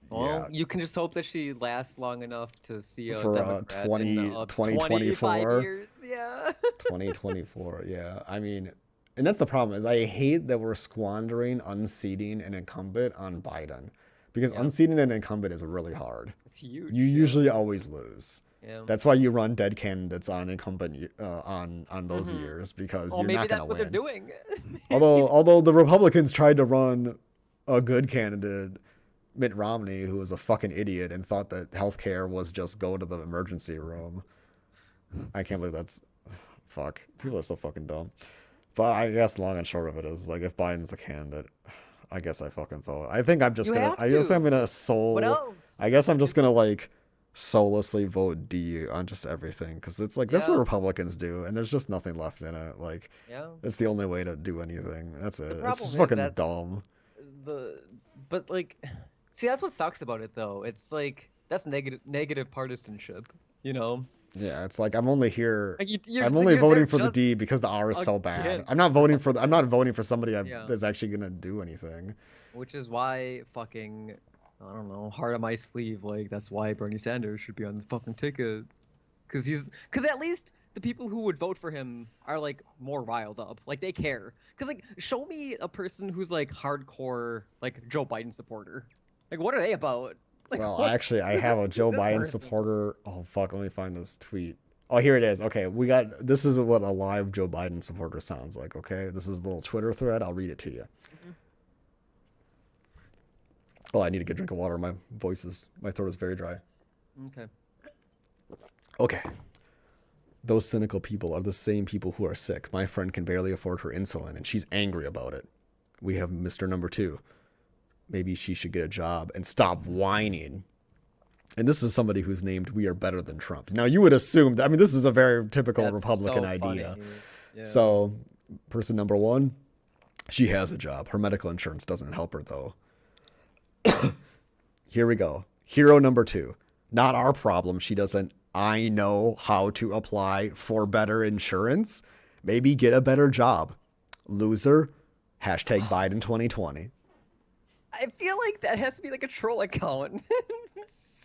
Well, you can just hope that she lasts long enough to see a for Democrat in 2024 25 years. Yeah. 2024. Yeah, I mean, and that's the problem, is I hate that we're squandering unseating an incumbent on Biden, because unseating an incumbent is really hard. It's huge. You usually always lose. Yeah. That's why you run dead candidates on incumbent on those years, because you're maybe not that's going to what win. they're doing. Although the Republicans tried to run a good candidate, Mitt Romney, who was a fucking idiot and thought that healthcare was just go to the emergency room. I can't believe that's fuck. People are so fucking dumb. But I guess long and short of it is, like, if Biden's the candidate, I guess I fucking vote. I think I'm just You gonna. have I guess to. I'm gonna soul. What else? I guess I'm just gonna like soullessly vote D on just everything because it's like that's what Yeah, Republicans do, and there's just nothing left in it. Like yeah. it's the only way to do anything. That's it. The It's just problem is fucking that's dumb. the but like see that's what sucks about it though. It's like that's negative partisanship, you know? Yeah, it's like I'm only here. Like I'm only they're voting for the just D because the R is so bad. I'm not against voting for. I'm Republicans. not voting for somebody Yeah. that's actually gonna do anything. Which is why fucking I don't know, heart on my sleeve, like that's why Bernie Sanders should be on the fucking ticket. Cause at least the people who would vote for him are like more riled up. Like they care. Cause like show me a person who's like hardcore like Joe Biden supporter. Like what are they about? Like Well, what actually, I who's have a who's Joe this Biden person? supporter. Oh fuck, let me find this tweet. Oh, here it is. Okay, we got this is what a live Joe Biden supporter sounds like. Okay, this is a little Twitter thread. I'll read it to you. Mhm. Oh, I need to get a drink of water. My throat is very dry. Okay. Okay. Those cynical people are the same people who are sick. My friend can barely afford her insulin, and she's angry about it. We have Mr. Number Two. Maybe she should get a job and stop whining. And this is somebody who's named "We are better than Trump." Now, you would assume, I mean, this is a very typical That's Republican so idea. funny. Yeah. So, person number one, she has a job. Her medical insurance doesn't help her, though. Here we go. Hero number two. Not our problem. She doesn't. I know how to apply for better insurance. Maybe get a better job. Loser. Hashtag Biden 2020. I feel like that has to be like a troll account.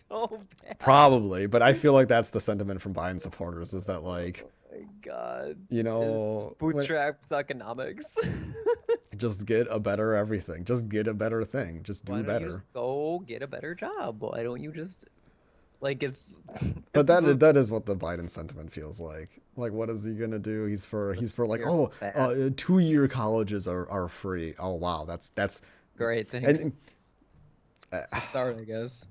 So bad. Probably, but I feel like that's the sentiment from Biden supporters is that, like, Oh my god. you It's know, bootstraps economics. just get a better everything. Just get a better thing. Just Why do don't you better. just go get a better job? Why don't you just like it's But it's the- that is what the Biden sentiment feels like. Like, what is he gonna do? He's for like, you're oh, fat. 2-year colleges are free. Oh wow, that's Great, thanks. and It's a start, I guess.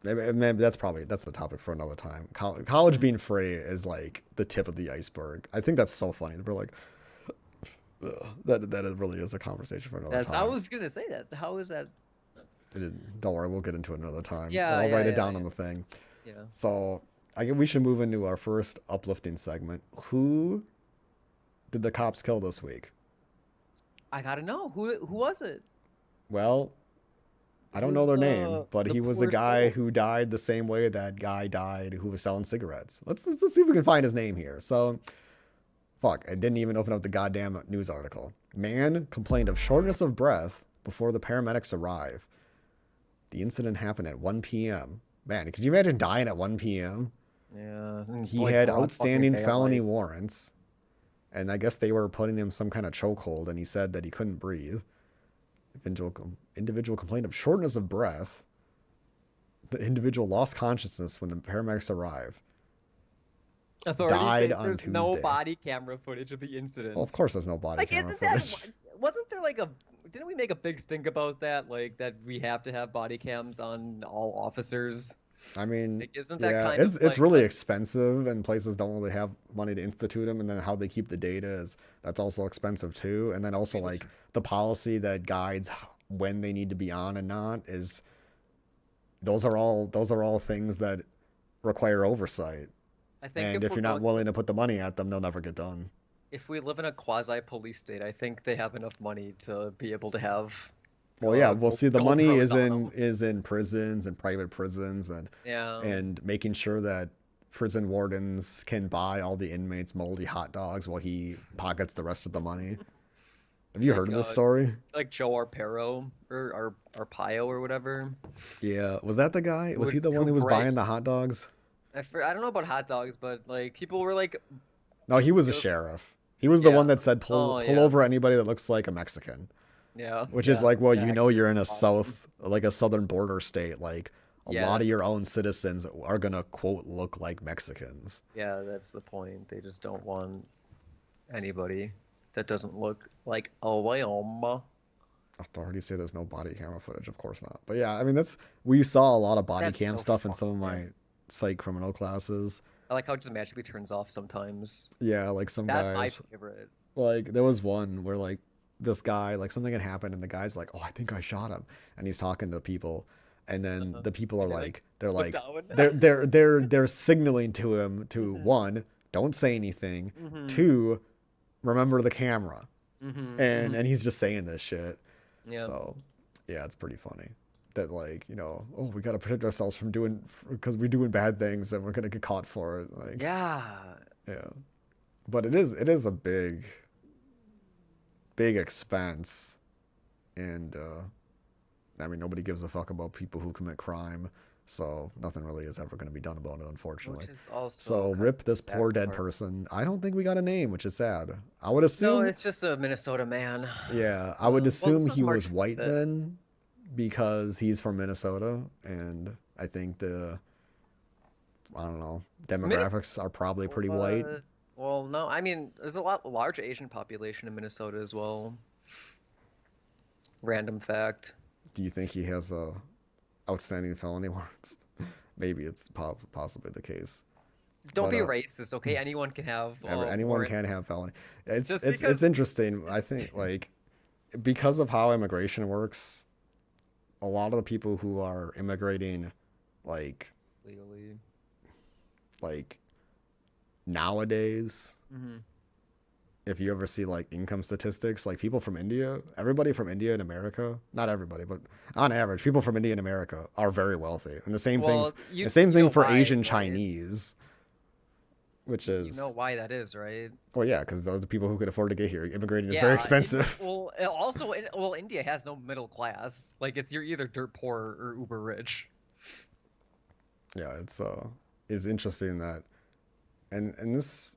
maybe that's the topic for another time. College being free is like the tip of the iceberg. I think that's so funny. We're like, ugh, that it really is a conversation for another That's time. I was gonna say that. How is that? Don't worry, we'll get into it another time. Yeah, I'll yeah, write it yeah, down yeah. on the thing. Yeah. So I guess we should move into our first uplifting segment. Who did the cops kill this week? I gotta know who was it? Well, I don't Who's know their the- name, but the he was the poor guy soul? who died the same way that guy died who was selling cigarettes. Let's see if we can find his name here. So, fuck, I didn't even open up the goddamn news article. Man complained of shortness of breath before the paramedics arrive. The incident happened at 1 p.m. Man, could you imagine dying at 1 p.m.? Yeah. He like, had broad fucking outstanding felony daylight. warrants, and I guess they were putting him some kind of chokehold, and he said that he couldn't breathe. Individual complained of shortness of breath. The individual lost consciousness when the paramedics arrived. Authorities died say on there's no Tuesday. body camera footage of the incident. Well, of course, there's no body Like, camera isn't that footage. wasn't there like a didn't we make a big stink about that? Like that we have to have body cams on all officers. I mean, Like, isn't that yeah, kind it's of it's like really expensive, and places don't really have money to institute them. And then how they keep the data is that's also expensive too. And then also like the policy that guides when they need to be on and not is those are all things that require oversight. I think And if we're you're not going- willing to put the money at them, they'll never get done. if we live in a quasi police state, I think they have enough money to be able to have Well, yeah, we'll see. The money GoPros is on in 'em. is in prisons and private prisons Yeah. and making sure that prison wardens can buy all the inmates moldy hot dogs while he pockets the rest of the money. Have you Like, heard of this uh, story? Like Joe Arparo or Arpaio or whatever. Yeah, was that the guy? Was Who- he the one who who was break- buying the hot dogs? I don't know about hot dogs, but like people were like, No, he was a Yes. sheriff. He was the Yeah. one that said pull Oh, pull yeah. over anybody that looks like a Mexican. yeah, Which is yeah, like, well, that you know, you're is in a awesome. southern border state. Like a Yeah, lot of that's- your own citizens are gonna quote look like Mexicans. Yeah, that's the point. They just don't want anybody that doesn't look like a Wyoming. Authorities say there's no body camera footage. Of course not. But yeah, I mean we saw a lot of body That's cam so stuff in some of fucking my weird. psych criminal classes. I like how it just magically turns off sometimes. Yeah, like some That's my guys. favorite. Like there was one where like this guy like something had happened and the guy's like, oh, I think I shot him, and he's talking to people, and then the people are And they, like, they're look like, down. they're signaling to him to one, don't say anything, two, remember the camera, and he's just saying this shit. Yeah. So yeah, it's pretty funny that, like, oh, we got to protect ourselves from doing, because we're doing bad things and we're gonna get caught for it. Like, Yeah. but it is a big expense, and I mean, nobody gives a fuck about people who commit crime, so nothing really is ever going to be done about it, unfortunately. Which is also So kind rip of this the sad poor dead part. person. I don't think we got a name, which is sad. I would No, assume, it's just a Minnesota man. yeah, I would Well, assume this was he March was white 5th. then, because he's from Minnesota, and I think I don't know, demographics are probably pretty white. Well, no, I mean, there's a large Asian population in Minnesota as well. Random fact. Do you think he has outstanding felony warrants? Maybe it's possibly the case. Don't But, be racist, okay? Anyone can have anyone can warrants. have felony. It's Just it's because- interesting. I think, like, because of how immigration works, a lot of the people who are immigrating, like Legally. Nowadays, if you ever see like income statistics, like people from India, everybody from India in America, not everybody, but on average, people from India in America are very wealthy. And the same Well, thing, the same thing know for why, Asian right? Chinese, which is, You know why that is, right? well, yeah, because those are the people who could afford to get here. Immigrating is Yeah, very expensive. Well, also, India has no middle class. Like, you're either dirt poor or uber rich. Yeah, it's interesting that, and this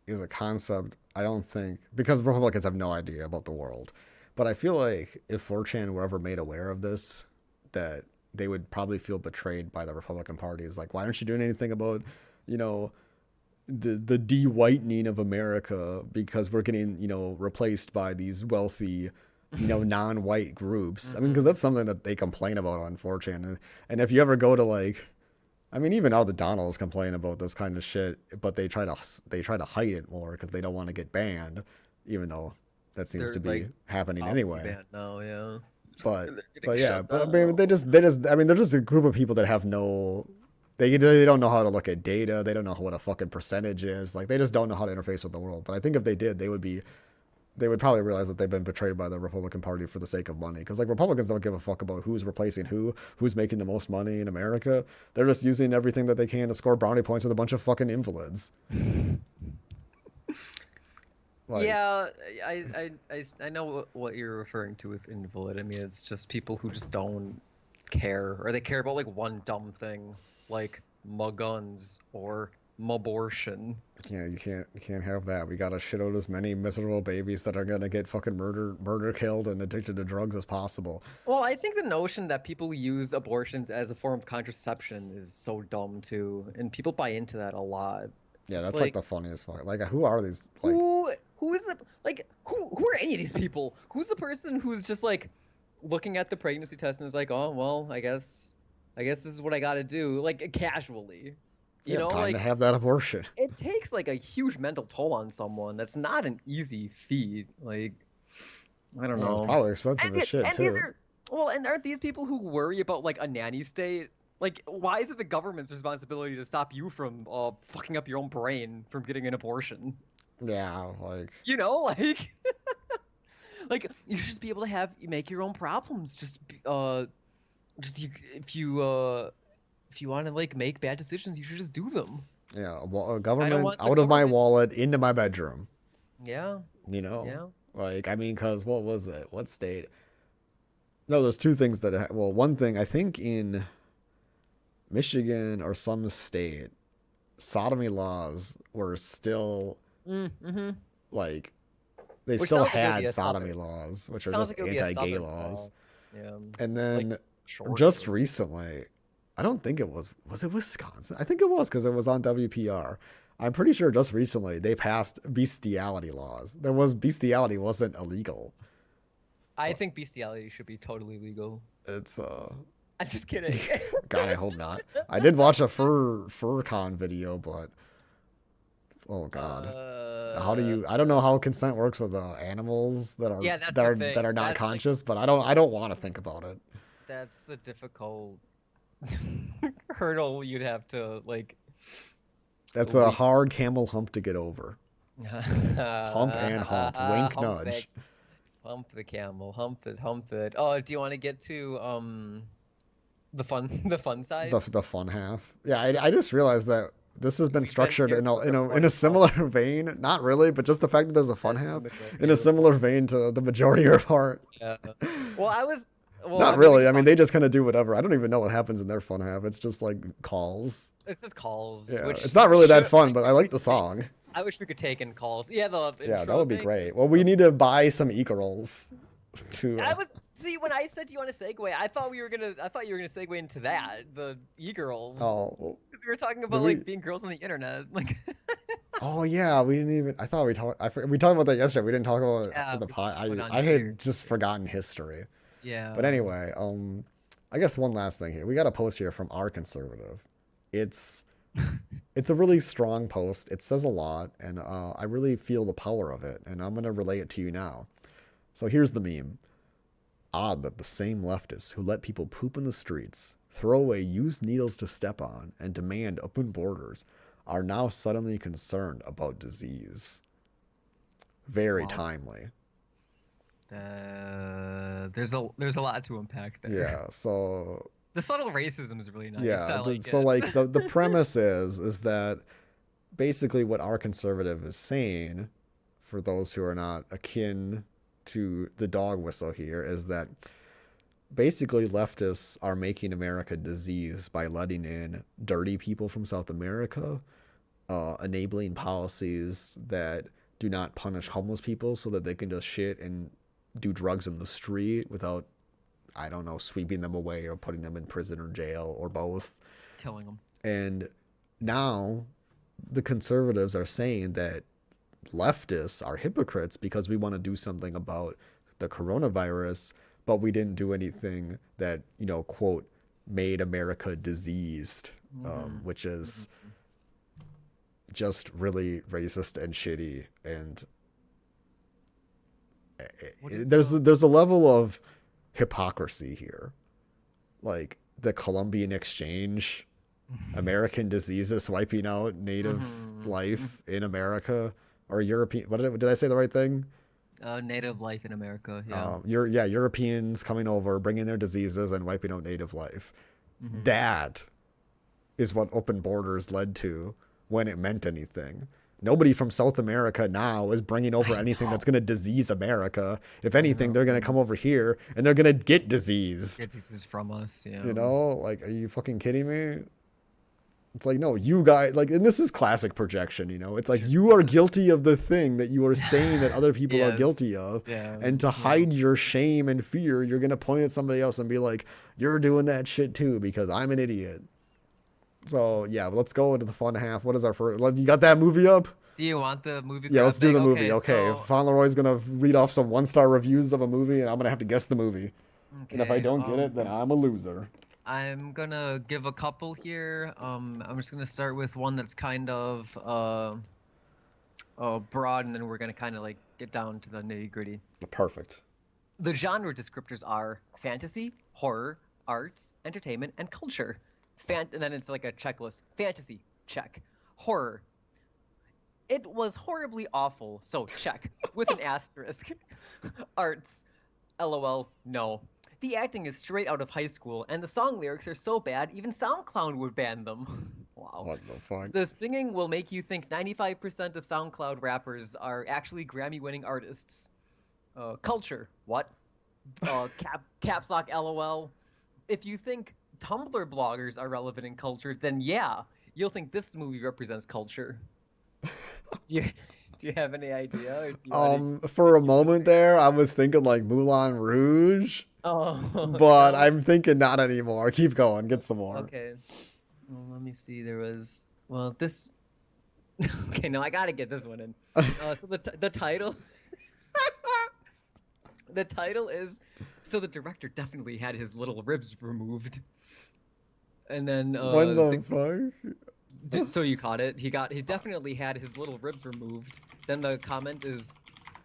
is a concept I don't think, because Republicans have no idea about the world, but I feel like if 4chan were ever made aware of this, that they would probably feel betrayed by the Republican Party. Is like, why aren't you doing anything about, the de-whitening of America, because we're getting, replaced by these wealthy, non-white groups. I mean, because that's something that they complain about on 4chan. And if you ever go to, like, I mean, even all the Donalds complain about this kind of shit, but they try to hide it more because they don't want to get banned, even though that seems They're, to be like, happening Probably anyway. banned now, yeah. But Getting yeah, shut but I down. mean, I mean, they're just a group of people that have no, they don't know how to look at data. They don't know what a fucking percentage is. Like, they just don't know how to interface with the world. But I think if they did, they would probably realize that they've been betrayed by the Republican Party for the sake of money. Because, like, Republicans don't give a fuck about who's replacing who's making the most money in America. They're just using everything that they can to score brownie points with a bunch of fucking invalids. Like, Yeah, I know what you're referring to with invalid. I mean, it's just people who just don't care, or they care about like one dumb thing, like guns or abortion. yeah, you can't have that. We gotta shit out as many miserable babies that are gonna get fucking murder killed and addicted to drugs as possible. Well, I think the notion that people use abortions as a form of contraception is so dumb too, and people buy into that a lot. Yeah, It's that's like the funniest part. Like, who are these? Like, who is the who are any of these people? Who's the person who's just like looking at the pregnancy test and is like, oh well, I guess this is what I got to do, like casually. You know, time like to have that abortion. it takes like a huge mental toll on someone. That's not an easy feat. Like, I don't know. It's probably expensive as shit too. And aren't these people who worry about like a nanny state? Like, why is it the government's responsibility to stop you from fucking up your own brain from getting an abortion? Yeah, like, You know, like, like you should just be able to make your own problems. If you want to like make bad decisions, you should just do them. yeah, government want the out of my government- wallet into my bedroom. Yeah. Yeah. Like, I mean, because what was it? What state? No, there's two things that. Well, one thing, I think in Michigan or some state, sodomy laws were still like, they Which still sounds like it would be had a sodomy Southern- laws, which are Sounds just like it would be a anti-gay Southern laws. law. Yeah. And then Short just of- recently, I don't think it was it Wisconsin? I think it was, because it was on WPR. I'm pretty sure just recently they passed bestiality laws. Bestiality wasn't illegal. I think bestiality should be totally legal. It's I'm just kidding. God, I hope not. I did watch a FurCon video, but oh God. How do you? I don't know how consent works with animals that are Yeah, that's that the are thing. that are not That's, like- conscious, but I don't want to think about it. That's the difficult hurdle you'd have to like. That's a hard camel hump to get over. Hump and hump. Wink Hump nudge. hump the camel, hump it, hump it. Oh, do you want to get to the fun side? The fun half. Yeah, I just realized that this has been We've been structured here in for the a 45 similar vein. Not really, but just the fact that there's a fun That's half the in a similar vein to the majority of part. Yeah. Well, Not really. I mean, they just kind of do whatever. I don't even know what happens in their fun half. It's just like calls. It's just calls. Yeah, Which it's not really that should- fun, but I like the song. I wish we could take in calls. Yeah, the Yeah, that intro would be thing great. is- Well, we need to buy some e-girls to. I was see when I said do you want to segue, I thought you were gonna segue into that the e-girls. Oh, well, Because we were talking about we- like being girls on the internet. Like oh yeah, we didn't even. I thought we talked. We talked about that yesterday. We didn't talk about it Yeah, in the we pod. put on I here. had just forgotten history. yeah. But anyway, I guess one last thing here. We got a post here from our conservative. It's a really strong post. It says a lot, and I really feel the power of it, and I'm gonna relay it to you now. So here's the meme. Odd that the same leftists who let people poop in the streets, throw away used needles to step on, and demand open borders are now suddenly concerned about disease. Very Wow. timely. There's a lot to unpack there. Yeah, so The subtle racism is really nice. yeah, I like so it. like the premise is that basically what our conservative is saying, for those who are not akin to the dog whistle here, is that basically leftists are making America disease by letting in dirty people from South America, enabling policies that do not punish homeless people so that they can just shit and do drugs in the street without, I don't know, sweeping them away or putting them in prison or jail or both. Killing them. And now the conservatives are saying that leftists are hypocrites because we want to do something about the coronavirus, but we didn't do anything that, quote, made America diseased, which is just really racist and shitty. And there's a level of hypocrisy here. Like the Columbian Exchange, American diseases wiping out native life in America, or European. Did I say the right thing? Native life in America. Yeah. Europeans coming over, bringing their diseases and wiping out native life. That is what open borders led to when it meant anything. Nobody from South America now is bringing over anything that's going to disease America. If anything, they're going to come over here and they're going to get diseased. Get disease from us. Yeah. Like, are you fucking kidding me? It's like, no, you guys, like, and this is classic projection, it's like you are guilty of the thing that you are saying that other people are Yes. guilty of. Yeah. And to hide your shame and fear, you're going to point at somebody else and be like, you're doing that shit too because I'm an idiot. So, yeah, let's go into the fun half. What is our first? You got that movie up? Do you want the movie? Yeah, let's do thing? the movie. Okay. So, Fauntleroy's going to read off some 1-star reviews of a movie, and I'm going to have to guess the movie. And if I okay, don't get it, then I'm a loser. I'm gonna give a couple here. I'm just gonna start with one that's kind of broad, and then we're gonna kind of like get down to the nitty gritty. Perfect. The genre descriptors are fantasy, horror, arts, entertainment, and culture. And then it's like a checklist. Fantasy, check. Horror. It was horribly awful, so check. With an asterisk. Arts. LOL, no. The acting is straight out of high school, and the song lyrics are so bad, even SoundCloud would ban them. Wow. What the fuck? The singing will make you think 95% of SoundCloud rappers are actually Grammy-winning artists. Culture, what? Caps lock LOL. If you think Tumblr bloggers are relevant in culture, then yeah, you'll think this movie represents culture. Do you have any idea? Or do you wanna- For a moment there, I was thinking like Moulin Rouge, Oh, but no? I'm thinking not anymore. Keep going, get some more. Okay. Well, let me see. There was this. Okay, no, I gotta get this one in. So the title. The title is. So the director definitely had his little ribs removed. And then. When the fuck? So you caught it. He definitely had his little ribs removed. Then the comment is,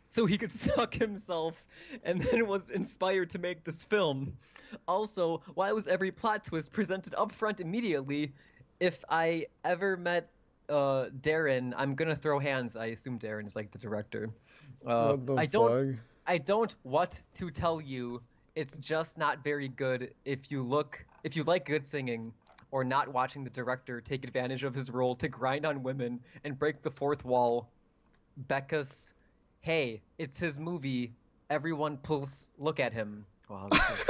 so he could suck himself, and then was inspired to make this film. Also, why was every plot twist presented up front immediately? If I ever met Darren, I'm gonna throw hands. I assume Darren is like the director. What the I don't fuck? I don't what to tell you. It's just not very good. If you like good singing, or not watching the director take advantage of his role to grind on women and break the fourth wall. Becca's, hey, it's his movie. Everyone pulls look at him. Wow, this is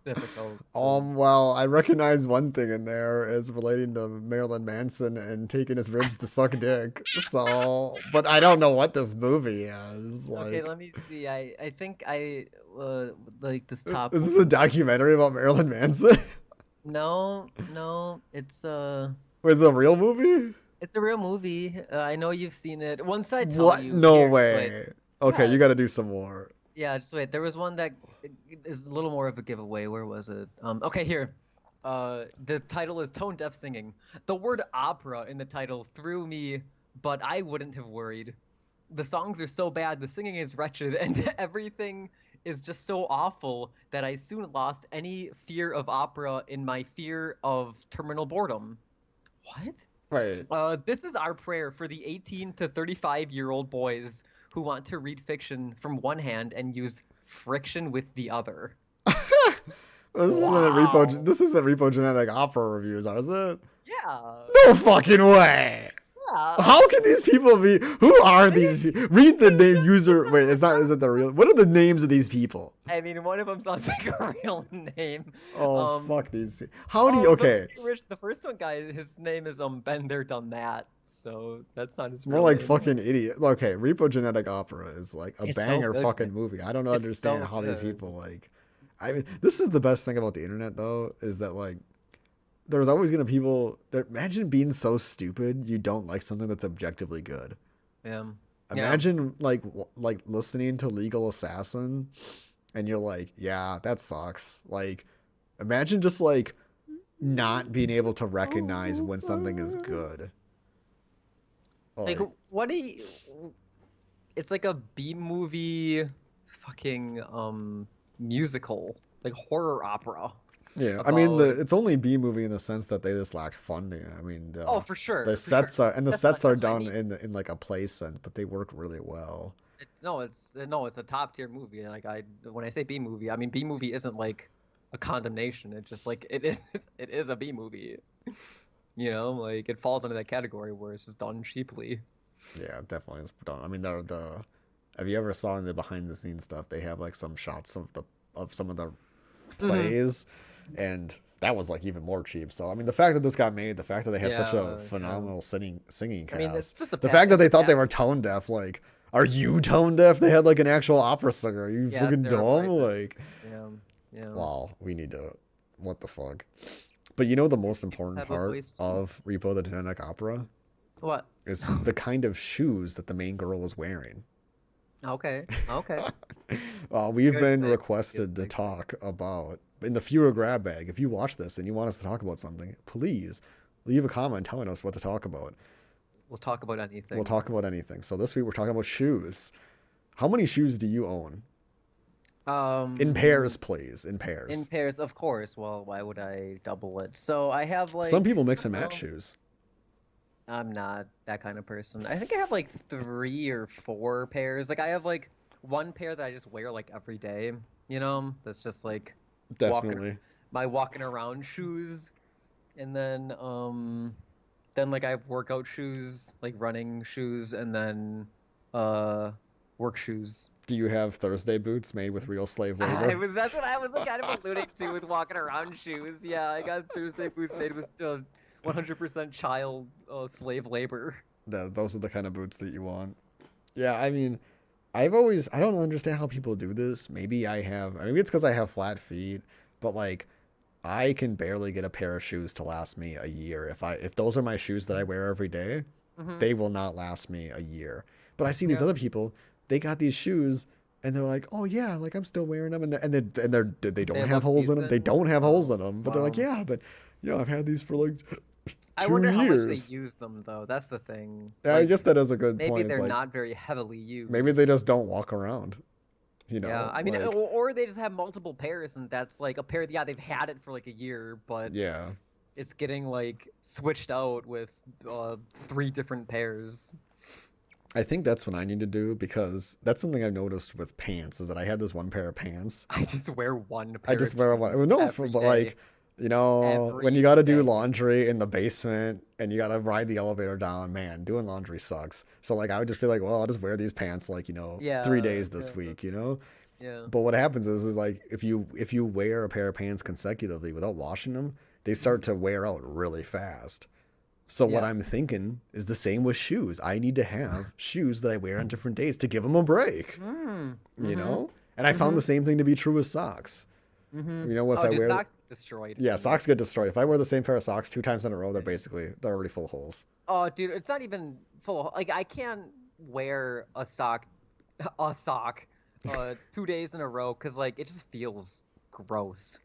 difficult. Well, I recognize one thing in there is relating to Marilyn Manson and taking his ribs to suck dick. So, but I don't know what this movie is. Okay, Like, let me see. I think I like this top. is this a documentary about Marilyn Manson? No, Wait, is it a real movie? it's a real movie. I know you've seen it. Once I tell What? you, No here, just wait. way. Okay, Yeah. you got to do some more. Yeah, just wait. There was one that is a little more of a giveaway. Where was it? Okay, here. The title is Tone Deaf Singing. The word opera in the title threw me, but I wouldn't have worried. The songs are so bad, the singing is wretched, and everything is just so awful that I soon lost any fear of opera in my fear of terminal boredom. What? Right. This is our prayer for the 18 to 35-year-old boys who want to read fiction from one hand and use friction with the other. This Wow. isn't Repo Genetic Opera reviews, is it? Yeah. No fucking way. Yeah. How can these people be? Who are these people? Read the name user. Wait, is it the real? What are the names of these people? I mean, one of them sounds like a real name. Oh, fuck these. How do you? Oh, Okay. the first one guy, his name is Been There Done That, so that's not his More real like name. fucking idiot. Okay, Repo Genetic Opera is like a It's so banger good, fucking man. movie. I don't It's understand so how these good. people like. I mean, this is the best thing about the internet though, is that like there's always gonna people that imagine being so stupid you don't like something that's objectively good. Yeah. Imagine like listening to Legal Assassin and you're like, yeah, that sucks. Like imagine just like not being able to recognize when something is good. Like, Like, what do you? It's like a B movie, fucking musical, like horror opera. yeah, I mean About it's only B movie in the sense that they just lack funding. I mean oh, for sure, the for sure. sets are That's what I done mean. in like a play sense, but they work really well. It's a top tier movie. Like when I say B movie, I mean B movie isn't like a condemnation. It's just like it is it is a B movie. You know, like it falls under that category where it's just done cheaply. Yeah, definitely it's done. I mean the have you ever saw in the behind the scenes stuff? They have like some shots of some of the plays, and that was like even more cheap. So I mean, the fact that this got made, the fact that they had such a phenomenal singing I mean, it's cast, just a the fact that they thought they package. were tone deaf, like, are you tone deaf? They had like an actual opera singer. Are you Yeah, freaking Sarah dumb? Brightman. Like, Yeah, yeah. wow, we need to. What the fuck? But you know the most important Have a part voice too. of Repo the Genetic Opera What? is the kind of shoes that the main girl was wearing. Okay. Okay. We've Good been save. requested to Good save. talk about in the viewer grab bag. If you watch this and you want us to talk about something, please leave a comment telling us what to talk about. We'll talk about anything. We'll talk about anything. So this week we're talking about shoes. How many shoes do you own? In pairs, please. In pairs. In pairs, of course. Well, why would I double it? So I have like Some people mix and match well, shoes. I'm not that kind of person. I think I have like 3 or 4 pairs. Like I have like one pair that I just wear like every day, you know? That's just like Definitely. my walking around shoes. And then like I have workout shoes, like running shoes, and then work shoes. Do you have Thursday boots made with real slave labor? That's what I was like, kind of alluding to with walking around shoes. Yeah, I got Thursday boots made with 100% child slave labor. Those are the kind of boots that you want. Yeah, I mean, I don't understand how people do this. Maybe it's because I have flat feet, but like I can barely get a pair of shoes to last me a year. If those are my shoes that I wear every day, they will not last me a year. But I see these other people, they got these shoes and they're like, "Oh yeah, like I'm still wearing them," they don't They have look holes in them. They decent. don't have holes in them, but they're like, Wow. "Yeah, but I've had these for like I 2 wonder how much they years. use them though. That's the thing. Yeah, I Like guess that is a good maybe point. It's they're like not very heavily used. maybe they just don't walk around. Yeah, I mean, Like or they just have multiple pairs, and that's like a pair. Yeah, they've had it for like a year, but yeah. it's getting like switched out with 3 different pairs. I think that's what I need to do because that's something I've noticed with pants is that I had this one pair of pants. I just wear one I pair just of wear one. shoes Well, no, every but day. like, when you Every got to do day. laundry in the basement and you got to ride the elevator down, man, doing laundry sucks. So like, I would just be like, well, I'll just wear these pants like, 3 Yeah, days this yeah, week. yeah. But what happens is like if you wear a pair of pants consecutively without washing them, they start to wear out really fast. So what Yeah. I'm thinking is the same with shoes. I need to have shoes that I wear on different days to give them a break. Mm. You know? And I found the same thing to be true with socks. Mm-hmm. If Oh, I do wear socks get destroyed? yeah, socks get destroyed. If I wear the same pair of socks 2 times in a row, they're already full of holes. Oh, dude, it's not even full of, like I can't wear a sock, 2 days in a row because like it just feels gross.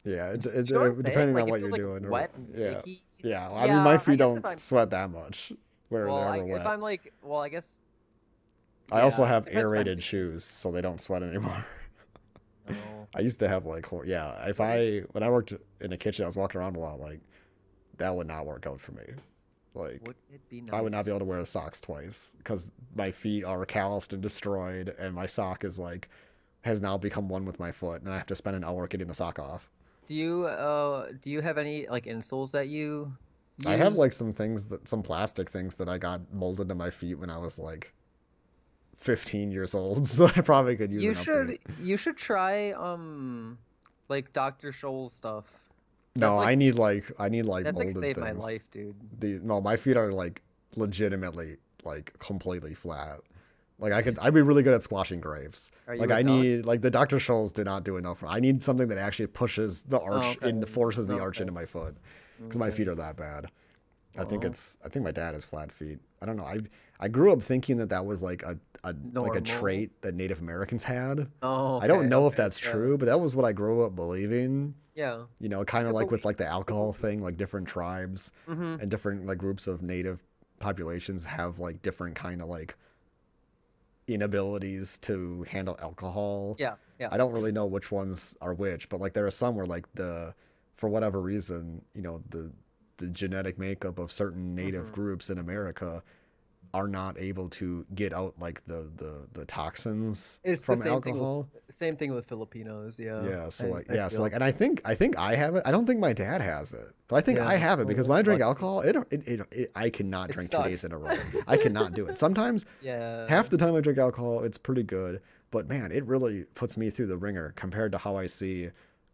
Yeah, You know what I'm saying? depending Like, on it what feels, you're like, doing. wet and Yeah. icky. Yeah, I mean Yeah, my I feet guess if don't I'm sweat that much where well, they're ever wet. if I'm like, well, I guess I also yeah, have depends what I'm aerated doing. shoes, so they don't sweat anymore. No. I used to have like yeah. When I worked in the kitchen, I was walking around a lot. Like that would not work out for me. Like Would it be I would not be nice? able to wear the socks twice because my feet are calloused and destroyed, and my sock has now become one with my foot, and I have to spend an hour getting the sock off. Do you have any like insoles that you I have like use? some plastic things that I got molded to my feet when I was like 15 years old, so I probably could use an update. You should try like Dr. Scholl's stuff. No, That's like I need like that's like molded saved my things. life, dude. No, my feet are like legitimately like completely flat. Like I'd be really good at squashing grapes. Are you Like a I duck? need like the Dr. Scholl's do not do enough. I need something that actually pushes the arch Oh, okay. forces the arch Okay. into my foot because my Okay. feet are that bad. Oh, I think my dad has flat feet. I don't know. I grew up thinking that was like a normal. trait that Native Americans had. Oh, I don't okay. know if Okay. that's Yeah. true, but that was what I grew up believing. Yeah. Kind of good like with belief. like the It's a good alcohol belief. thing, like different tribes Mm-hmm. and different like groups of native populations have like different kind of like inabilities to handle alcohol. Yeah. Yeah. I don't really know which ones are which, but like there are some where like for whatever reason, the genetic makeup of certain native Mm-hmm. groups in America are not able to get out like the toxins It's the from alcohol. same thing with Filipinos. Yeah. Yeah, so I, like I yeah, so feel. like and I think I have it. I don't think my dad has it. But I think I Yeah. have it Oh, because when I that's drink lucky. alcohol, I cannot It drink 2 days in sucks. a row. I cannot do it. Sometimes Yeah. half the time I drink alcohol, it's pretty good, but man, it really puts me through the ringer compared to how I see,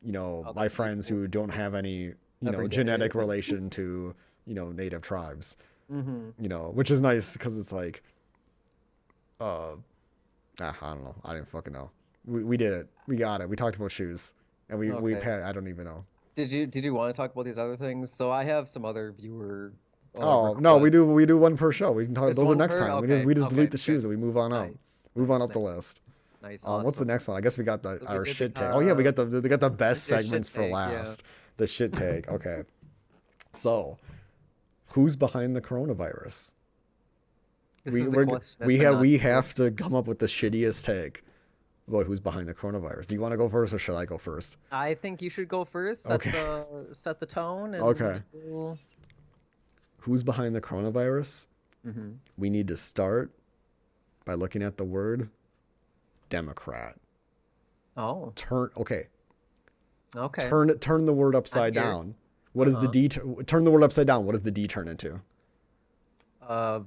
Other my friends people who don't have any, every day. genetic relation to, native tribes, Mm-hmm. which is nice because it's like, I don't know. I didn't fucking know. We did it. We got it. We talked about shoes, and we Okay. had. I don't even know. Did you want to talk about these other things? So I have some other viewer Oh no, requests. we do one per show. We can talk. Just Those are one next per? time. Okay. We just delete Okay. the shoes Good. and we move on up. Nice. Move on Nice. up the Nice. list. Nice. What's the Awesome. next one? I guess we got So we our did shit the, take. Oh yeah, we got the we best did shit segments for take, yeah. last. The shit take. Okay. So, who's behind the coronavirus? This is the question. That's the We not have to good. come up with the shittiest take about who's behind the coronavirus. Do you want to go first or should I go first? I think you should go first. Set the tone. And Okay. we'll... Who's behind the coronavirus? Mm-hmm. We need to start by looking at the word Democrat. Oh. Okay. Okay. Turn the word upside here. down. What is the D? Turn the word upside down. What does the D turn into? Uh.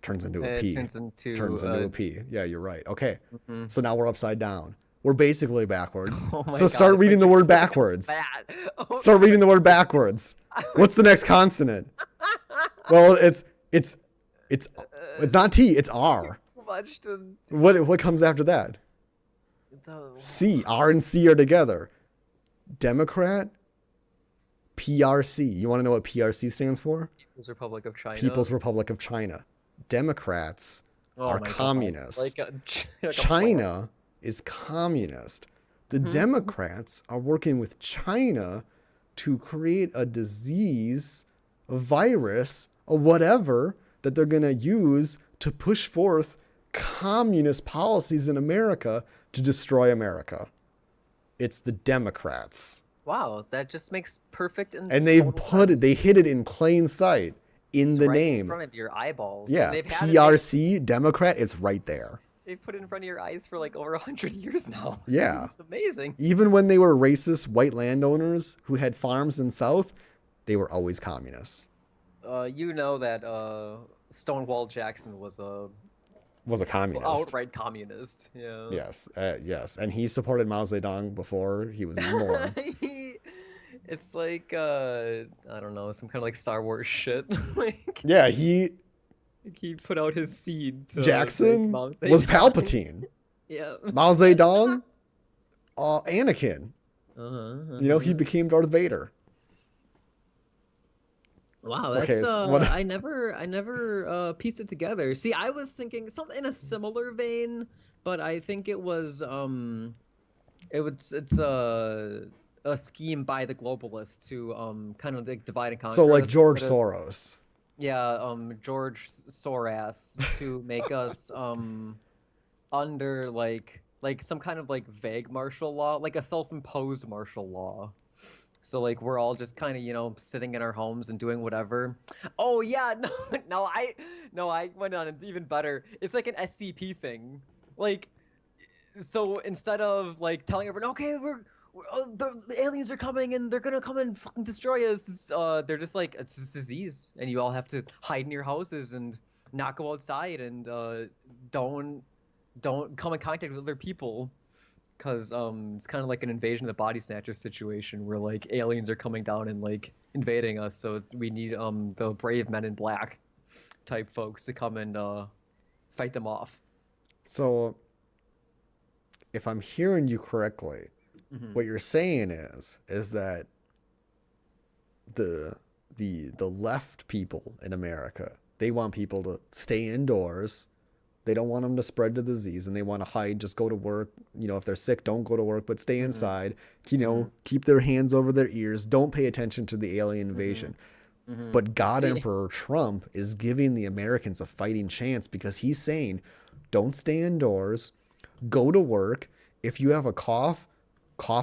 Turns into a It P. turns into a P. Yeah, you're right. Okay. mhm. So now we're upside down. We're basically backwards. Oh my So God, start if reading I the could word say backwards. that. Oh, Start reading the word backwards. What's the next consonant? Well, it's not T, it's R. too much to What comes after that? the C. R and C are together. Democrat, PRC. You want to know what PRC stands for? People's Republic of China. People's Republic of China. Democrats Oh are my God. communists. Like a China is communist. The Mhm. Democrats are working with China to create a disease, a virus, a whatever that they're going to use to push forth communist policies in America to destroy America. It's the Democrats. Wow, that just makes perfect And they've total put it, sense. they hid it in plain sight in It's the right name. in front of your eyeballs. Yeah, And they've had PRC, Democrat, it's right there. They've put it in front of your eyes for like over 100 years now. Yeah. It's amazing. Even when they were racist white landowners who had farms in South, they were always communists. You know that Stonewall Jackson was a Communist. outright communist. Yeah. Yes, yes. And he supported Mao Zedong before he was even born. It's like I don't know, some kind of like Star Wars shit. Like Yeah, he put out his seed to Jackson Mao was Zedong. Palpatine. Yeah. Mao Zedong, Anakin. You know, he Uh-huh. became Darth Vader. Wow, Okay, that's so what- I never pieced it together. See, I was thinking something in a similar vein, but I think it's a scheme by the globalists to kind of like divide and conquer. So like us, George put us- Soros. Yeah, George Soros to make us under like some kind of like vague martial law, like a self-imposed martial law. So like we're all just kind of, you know, sitting in our homes and doing whatever. Oh yeah, no, I went on even better. It's like an SCP thing. Like, so instead of like telling everyone, okay, the aliens are coming and they're gonna come and fucking destroy us, they're just like, it's a disease and you all have to hide in your houses and not go outside and don't come in contact with other people. Because it's kind of like an invasion of the body snatcher situation where like aliens are coming down and like invading us, so we need the brave men in black type folks to come and fight them off. So if I'm hearing you correctly, what you're saying is that the left people in America, they want people to stay indoors. They don't want them to spread the disease, and they want to hide, just go to work. You know, if they're sick, don't go to work, but stay inside. You know, keep their hands over their ears. Don't pay attention to the alien invasion. But God Emperor Trump is giving the Americans a fighting chance because he's saying, don't stay indoors, go to work. If you have a cough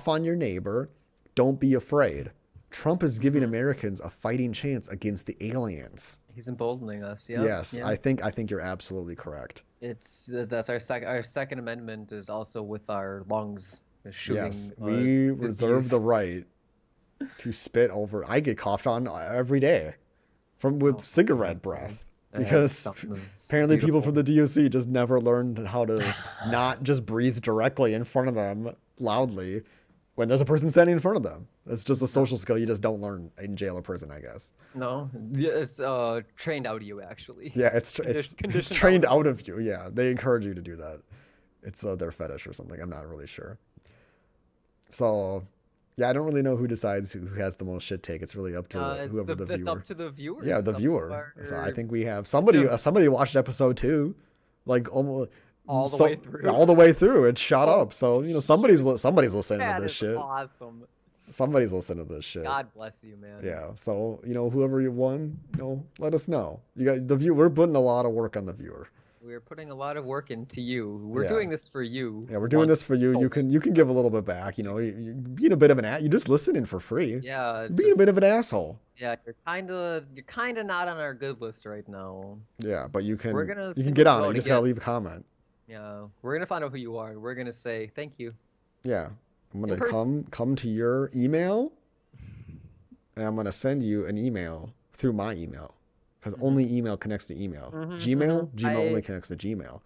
on your neighbor, don't be afraid. Trump is giving Americans a fighting chance against the aliens. He's emboldening us. Yeah. Yes, yeah. I think you're absolutely correct. That's our Second Amendment is also with our lungs shooting. Yes, we reserve the right to spit over. I get coughed on every day with cigarette breath because apparently people from the DOC just never learned how to not just breathe directly in front of them loudly when there's a person standing in front of them. It's just a social skill you just don't learn in jail or prison, I guess. No, it's trained out of you actually. Yeah, it's Conditioned trained out of you. Yeah, they encourage you to do that. It's their fetish or something. I'm not really sure. So, yeah, I don't really know who decides who has the most shit take. It's really up to whoever the viewer. It's up to the viewers. Yeah, the Some viewer. are- So I think we have somebody watched episode 2, like almost All the way through. All the way through. It's shot up. So you know somebody's listening That to this is shit. awesome. Somebody's listening to this shit. God bless you, man. Yeah. So you know whoever you won, you know, let us know. You got the view. We're putting a lot of work on the viewer. We're putting a lot of work into you. We're Yeah. doing this for you. Yeah, we're doing this for you. You can give a little bit back. You know, you being a bit of an you're just listening for free. Yeah. You're being a bit of an asshole. Yeah, you're kind of not on our good list right now. Yeah, but you can We're gonna you sing can get the on it. vote You just gotta again. leave a comment. Yeah, we're gonna find out who you are. We're gonna say thank you. Yeah, I'm gonna In person. come to your email, and I'm gonna send you an email through my email, because only email connects to email. Gmail only connects to Gmail.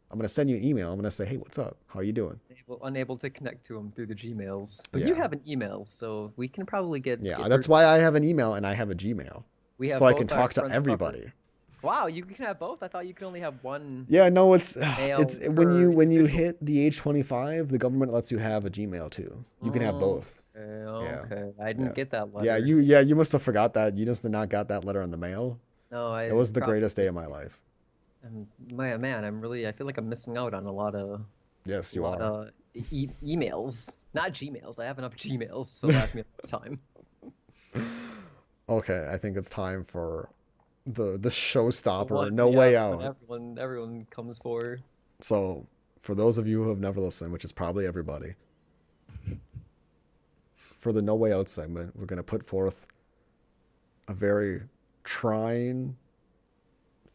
I'm gonna send you an email. I'm gonna say, hey, what's up? How are you doing? Unable to connect to him through the Gmails, but you Yeah. have an email, so we can probably get. Yeah, that's why I have an email and I have a Gmail, we have so I both can our talk to friends everybody. covered. Wow, you can have both. I thought you could only have one. Yeah, no, it's Mail when per you individual. hit the age 25, the government lets you have a Gmail too. You can have both. Okay, I didn't get that letter. Yeah, you must have forgot that. You just not got that letter in the mail. No, It was the greatest day of my life. Man, I feel like I'm missing out on a lot of. Yes, you are. Emails, not Gmails. I have enough Gmails, so it lasts me a long time. Okay, I think it's time for the The showstopper, one, No yeah, Way the one Out. everyone comes for. So, for those of you who have never listened, which is probably everybody, for the No Way Out segment, we're going to put forth a very trying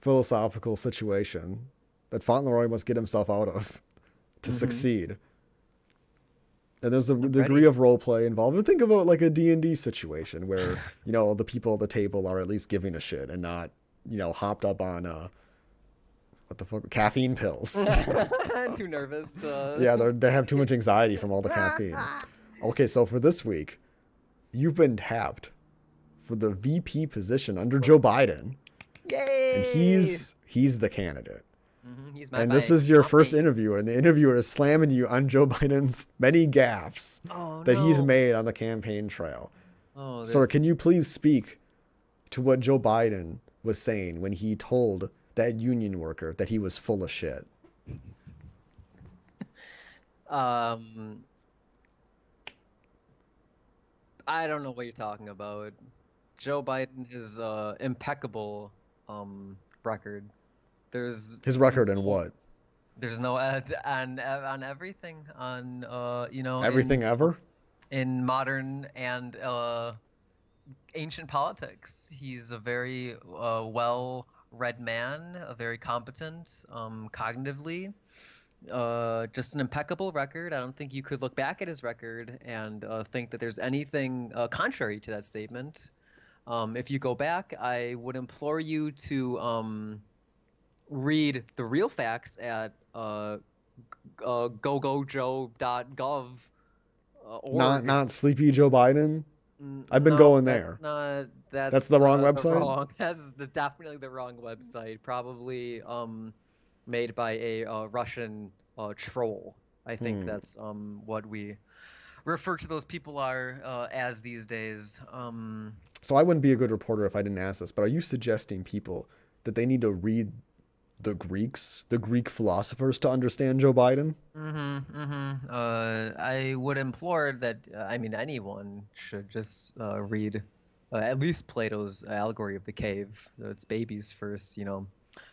philosophical situation that Fauntleroy must get himself out of to Mm-hmm. succeed. And there's a I'm degree ready. of role play involved. But think about like a D&D situation where, the people at the table are at least giving a shit and not, hopped up on what the fuck, caffeine pills. Too nervous to. Yeah, they have too much anxiety from all the caffeine. Okay, so for this week, you've been tapped for the VP position under Joe Biden, and Yay! he's the candidate. He's And this is your first nominee. interview, and the interviewer is slamming you on Joe Biden's many gaffes Oh that he's no. made on the campaign trail. Oh, Sir, can there's you please speak to what Joe Biden was saying when he told that union worker that he was full of shit? um I don't know what you're talking about. Joe Biden is impeccable record. There's His record and no, what? there's no ad on everything on Everything ever? in modern and ancient politics. He's a very well-read man, very competent cognitively. Just an impeccable record. I don't think you could look back at his record and think that there's anything contrary to that statement. If you go back, I would implore you to read the real facts at gogojoe.gov org. Not sleepy Joe Biden. I've been No, going that's there. not. That's That's the wrong the website. wrong. That's definitely the wrong website. Probably made by a Russian troll. I think that's what we refer to those people are as these days. So I wouldn't be a good reporter if I didn't ask this, but are you suggesting people that they need to read the Greeks, the Greek philosophers, to understand Joe Biden? I would implore that. I mean, anyone should just read at least Plato's Allegory of the Cave. It's baby's first,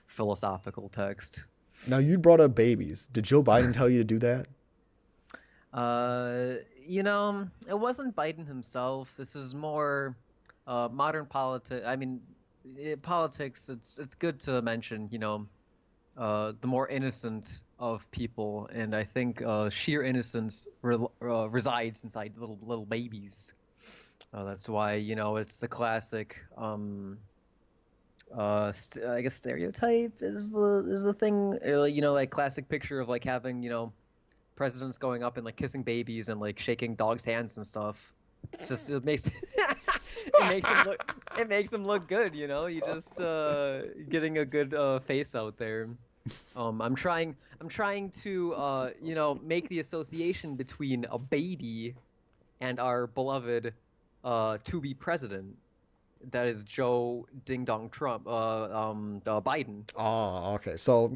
philosophical text. Now you brought up babies. Did Joe Biden tell you to do that? It wasn't Biden himself. This is more modern politics. I mean, politics. It's good to mention, the more innocent of people, and I think sheer innocence resides inside little babies. That's why it's the classic. I guess stereotype is the thing. Like classic picture of like having presidents going up and like kissing babies and like shaking dogs' hands and stuff. It's just it makes it makes him look good. You just getting a good face out there. I'm trying to make the association between a baby and our beloved to be president. That is Joe Ding Dong Trump, Biden. Oh, okay. So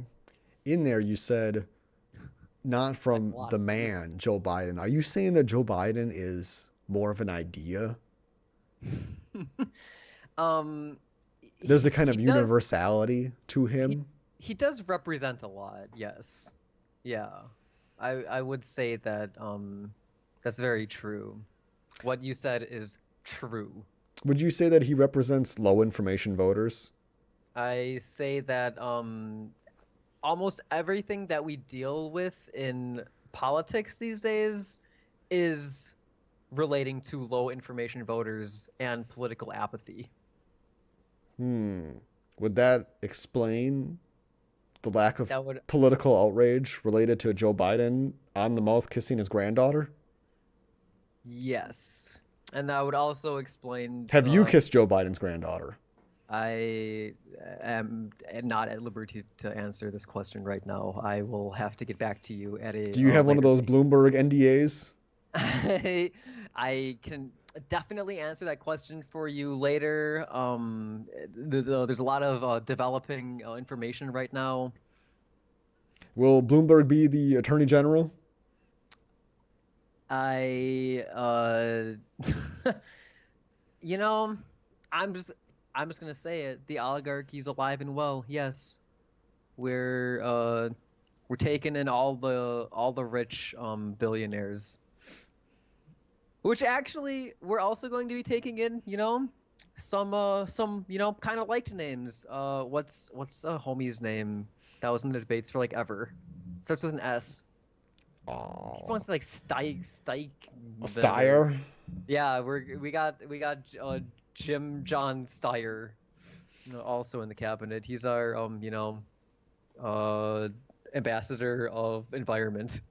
in there you said not Like a from lot the of things. man, Joe Biden. Are you saying that Joe Biden is more of an idea? Um, There's he a kind he of does universality to he him. he does represent a lot. Yes, yeah, I would say that that's very true. What you said is true. Would you say that he represents low information voters? I say that almost everything that we deal with in politics these days is relating to low information voters and political apathy. Would that explain the lack of That would political outrage related to Joe Biden on the mouth kissing his granddaughter? Yes. And that would also explain Have you kissed Joe Biden's granddaughter? I am not at liberty to answer this question right now. I will have to get back to you at a Do you have one of later those date. Bloomberg NDAs? I can definitely answer that question for you later. There's a lot of developing information right now. Will Bloomberg be the attorney general? I, you know, I'm just gonna say it. The oligarchy's alive and well. Yes, we're taking in all the rich billionaires, which actually we're also going to be taking in. Some kind of liked names. What's a homie's name that was in the debates for like ever? Starts with an S. He Oh, wants to like Stike. Steyer. Yeah, we got Jim John Steyer, also in the cabinet. He's our uh ambassador of environment.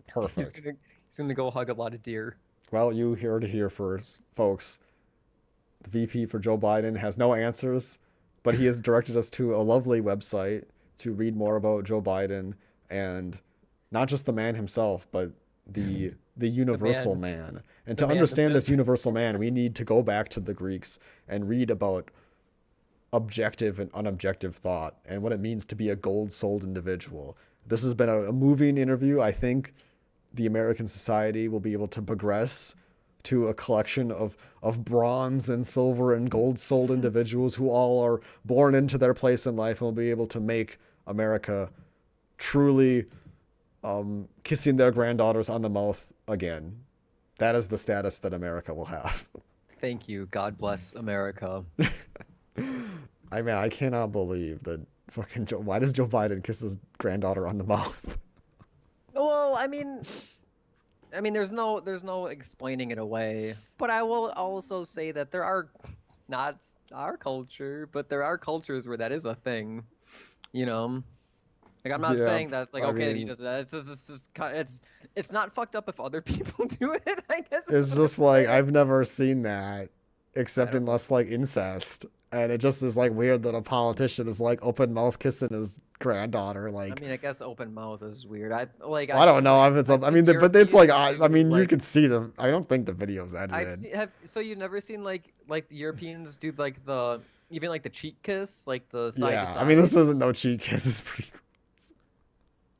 He's Perfect. gonna he's gonna go hug a lot of deer. Well, you heard it here first, folks. The VP for Joe Biden has no answers, but he has directed us to a lovely website to read more about Joe Biden and not just the man himself, but the The universal man, man. And the to man, the understand this myth. universal man, we need to go back to the Greeks and read about objective and unobjective thought and what it means to be a gold-souled individual. This has been a moving interview. I think the American society will be able to progress to a collection of bronze and silver and gold souled individuals who all are born into their place in life and will be able to make America truly kissing their granddaughters on the mouth again. That is the status that America will have. Thank you. God bless America. I mean, I cannot believe that fucking Joe. Why does Joe Biden kiss his granddaughter on the mouth? Well, I mean, there's no explaining it away. But I will also say that there are not our culture, but there are cultures where that is a thing. You know, like I'm not Yeah, saying that's like I okay that he mean, does that. It's not fucked up if other people do it. I guess is it's what I'm just like saying. I've never seen that I except don't. unless like incest. And it just is like weird that a politician is like open mouth kissing his granddaughter. I Like, mean, I guess open mouth is weird. well, I don't know if it's. I've I seen mean, but it's like Europeans I do mean, you like could see the. I don't think the video's I've edited. seen have so you've never seen like the Europeans do like the even like the cheek kiss, like the side to Yeah, I mean, this side. isn't no cheat kiss. It's pretty.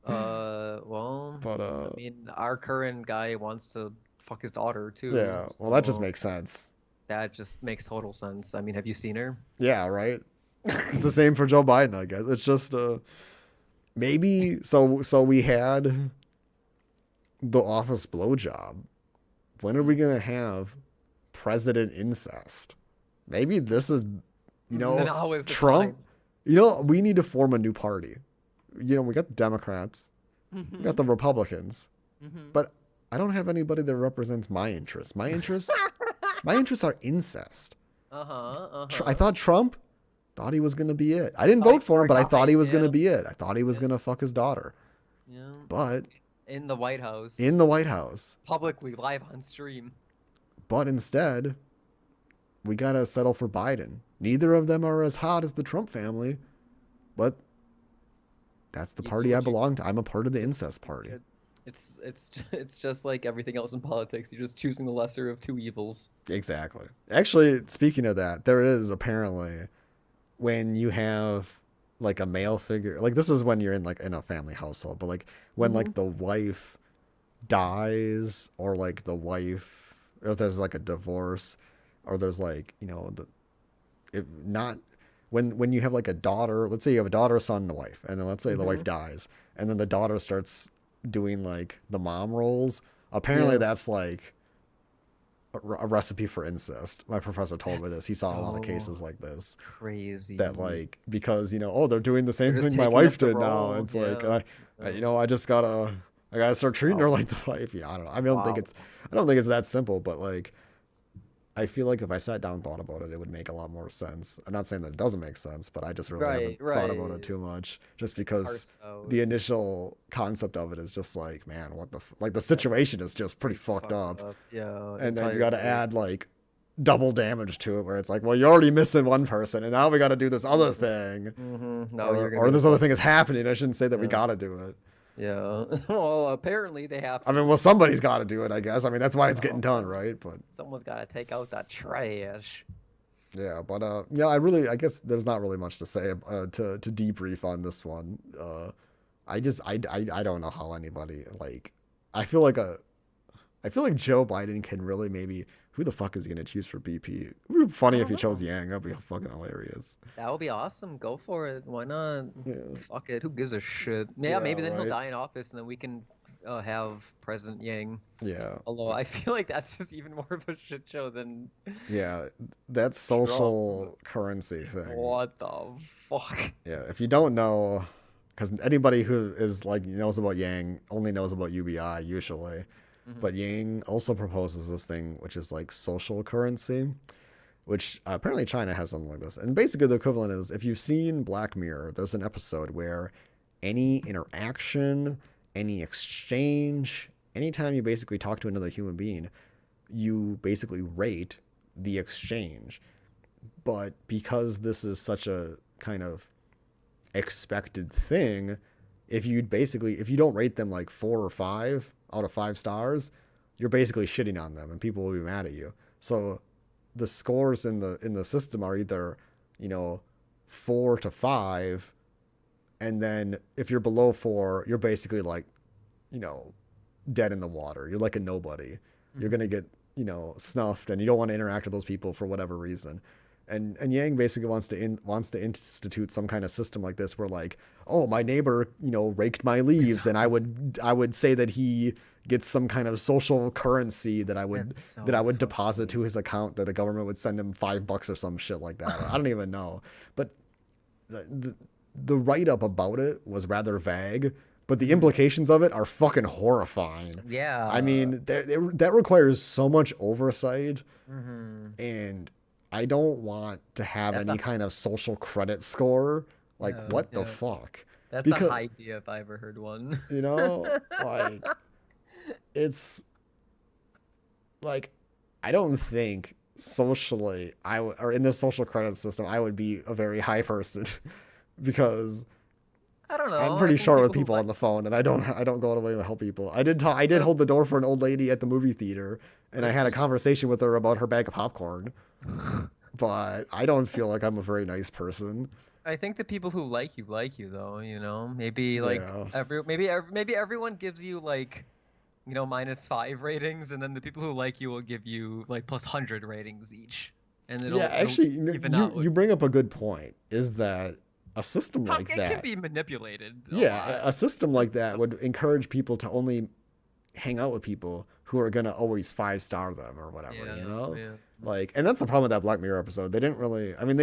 Well, But I mean, our current guy wants to fuck his daughter too, yeah. Well, that just so makes sense. that just makes total sense. I mean, have you seen her? Yeah, right. It's the same for Joe Biden, I guess. It's just maybe so we had the office blowjob. When are we gonna have president incest? Maybe this is, Now is the Trump. time. We need to form a new party. We got the Democrats, we got the Republicans, but I don't have anybody that represents my interests. My interests are incest. I thought Trump thought he was gonna be it. I didn't vote for him, but I thought he was gonna be it. I thought he was gonna fuck his daughter. Yeah. But In the White House, in the White House, publicly, live on stream. but instead, we gotta settle for Biden. Neither of them are as hot as the Trump family, but that's the party I Would you? belong to. I'm a part of the incest party. It's just like everything else in politics. You're just choosing the lesser of two evils. Exactly. Actually, speaking of that, there is apparently when you have like a male figure, like this is when you're in like in a family household, but like when like the wife dies or like the wife or there's like a divorce or there's like, not when you have like a daughter, let's say you have a daughter, a son, and a wife, and then let's say the wife dies, and then the daughter starts doing like the mom roles. Apparently, Yeah. that's like a recipe for incest. My professor told me That's this. He saw a lot of so cases like this. crazy. That like because oh they're doing the same They're just thing my taking up wife the did now. role. It's like Yeah. I gotta start treating her Wow. like the wife. Yeah, I don't know. Wow. I don't think it's that simple, but like I feel like if I sat down and thought about it, it would make a lot more sense. I'm not saying that it doesn't make sense, but I just really haven't Right, thought about it right. too much. Just because Parse out. the initial concept of it is just like, man, what like the That's situation is just pretty fucked fucked up. up. Yeah, And then you got to entirely. add like double damage to it, where it's like, well, you're already missing one person, and now we got to do this other thing, No, you're gonna or be the this other fuck. thing is happening. I shouldn't say that we Yeah. got to do it. Yeah. Well, apparently they have I to. mean, well, somebody's got to do it, I guess. I mean, that's why it's getting done, Someone's right? But someone's got to take out that trash. yeah, but yeah, I guess there's not really much to say to debrief on this one. I don't know how anybody like. I feel like I feel like Joe Biden can really maybe. Who the fuck is he gonna choose for BP? It would be funny I if don't he chose know. Yang. That'd be fucking hilarious. That would be awesome. Go for it. Why not? Yeah. Fuck it. Who gives a shit? Yeah, Yeah, maybe then he'll right. die in office, and then we can have President Yang. Yeah. Although I feel like that's just even more of a shit show than Yeah. That Trump. social currency thing. What the fuck? Yeah. If you don't know, because anybody who is like knows about Yang only knows about UBI usually. Mhm. But Yang also proposes this thing, which is like social currency, which apparently China has something like this. And basically, the equivalent is if you've seen Black Mirror, there's an episode where any interaction, any exchange, anytime you basically talk to another human being, you basically rate the exchange. But because this is such a kind of expected thing, if you don't rate them like 4 or 5 out of 5 stars, you're basically shitting on them and people will be mad at you. So the scores in the system are either, 4 to 5, and then if you're below 4, you're basically like, dead in the water. You're like a nobody. Mm-hmm. You're gonna get, snuffed, and you don't want to interact with those people for whatever reason. And Yang basically wants to institute some kind of system like this where like, oh, my neighbor, raked my leaves, and I would say that he gets some kind of social currency that I would deposit to his account, that the government would send him $5 or some shit like that. I don't even know. But the write up about it was rather vague, but the implications of it are fucking horrifying. Yeah. I mean, that requires so much oversight, and I don't want to have any kind of social credit score. Like, what the fuck? That's a high idea if I ever heard one. Like, it's like, I don't think socially, or in this social credit system, I would be a very high person because I don't know. I'm pretty short with people on the phone, and I don't go out of the way to help people. I did hold the door for an old lady at the movie theater, and I had a conversation with her about her bag of popcorn. But I don't feel like I'm a very nice person. I think the people who like you though, maybe like maybe everyone gives you like, -5 ratings, and then the people who like you will give you like +100 ratings each. And it'll you bring up a good point, is that a system like that can be manipulated. A system like that would encourage people to only hang out with people who are gonna always 5-star them or whatever, Yeah. Like, and that's the problem with that Black Mirror episode. They didn't really. I mean,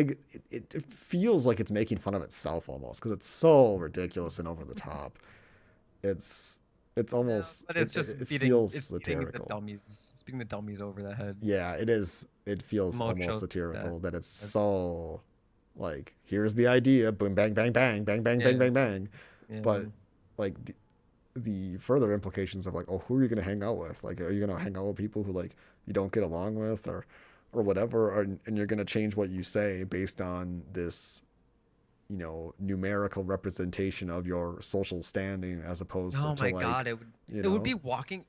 it feels like it's making fun of itself almost, because it's so ridiculous and over the top. It's almost. But it's just feels satirical. It's beating the dummies over the head. Yeah, it is. It feels almost satirical that it's so, like, here's the idea, boom, bang, bang, bang, bang, bang, bang, bang, bang. Yeah. But like the further implications of like, oh, who are you gonna hang out with? Like, are you gonna hang out with people who like you don't get along with, or whatever, and you're gonna change what you say based on this, numerical representation of your social standing, as opposed to like, God, it would be walking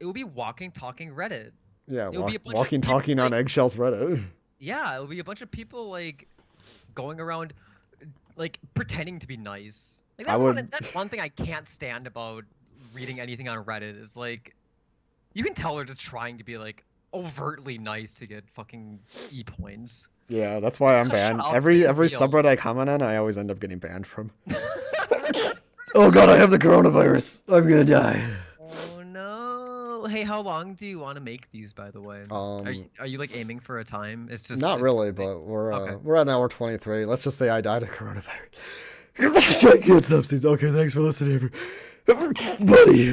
talking Reddit. Yeah, walking talking on eggshells Reddit. Yeah, it would be a bunch of people like going around like pretending to be nice. Like that's one thing I can't stand about reading anything on Reddit, is like, you can tell they're just trying to be like overtly nice to get fucking points. Yeah, that's why I'm banned. Every subreddit I comment on, I always end up getting banned from. Oh god, I have the coronavirus. I'm gonna die. Oh no. Hey, how long do you want to make these, by the way? Are you like aiming for a time? It's just not really, but we're at hour 23. Let's just say I died of coronavirus. I can't stop these. Okay, thanks for listening, buddy.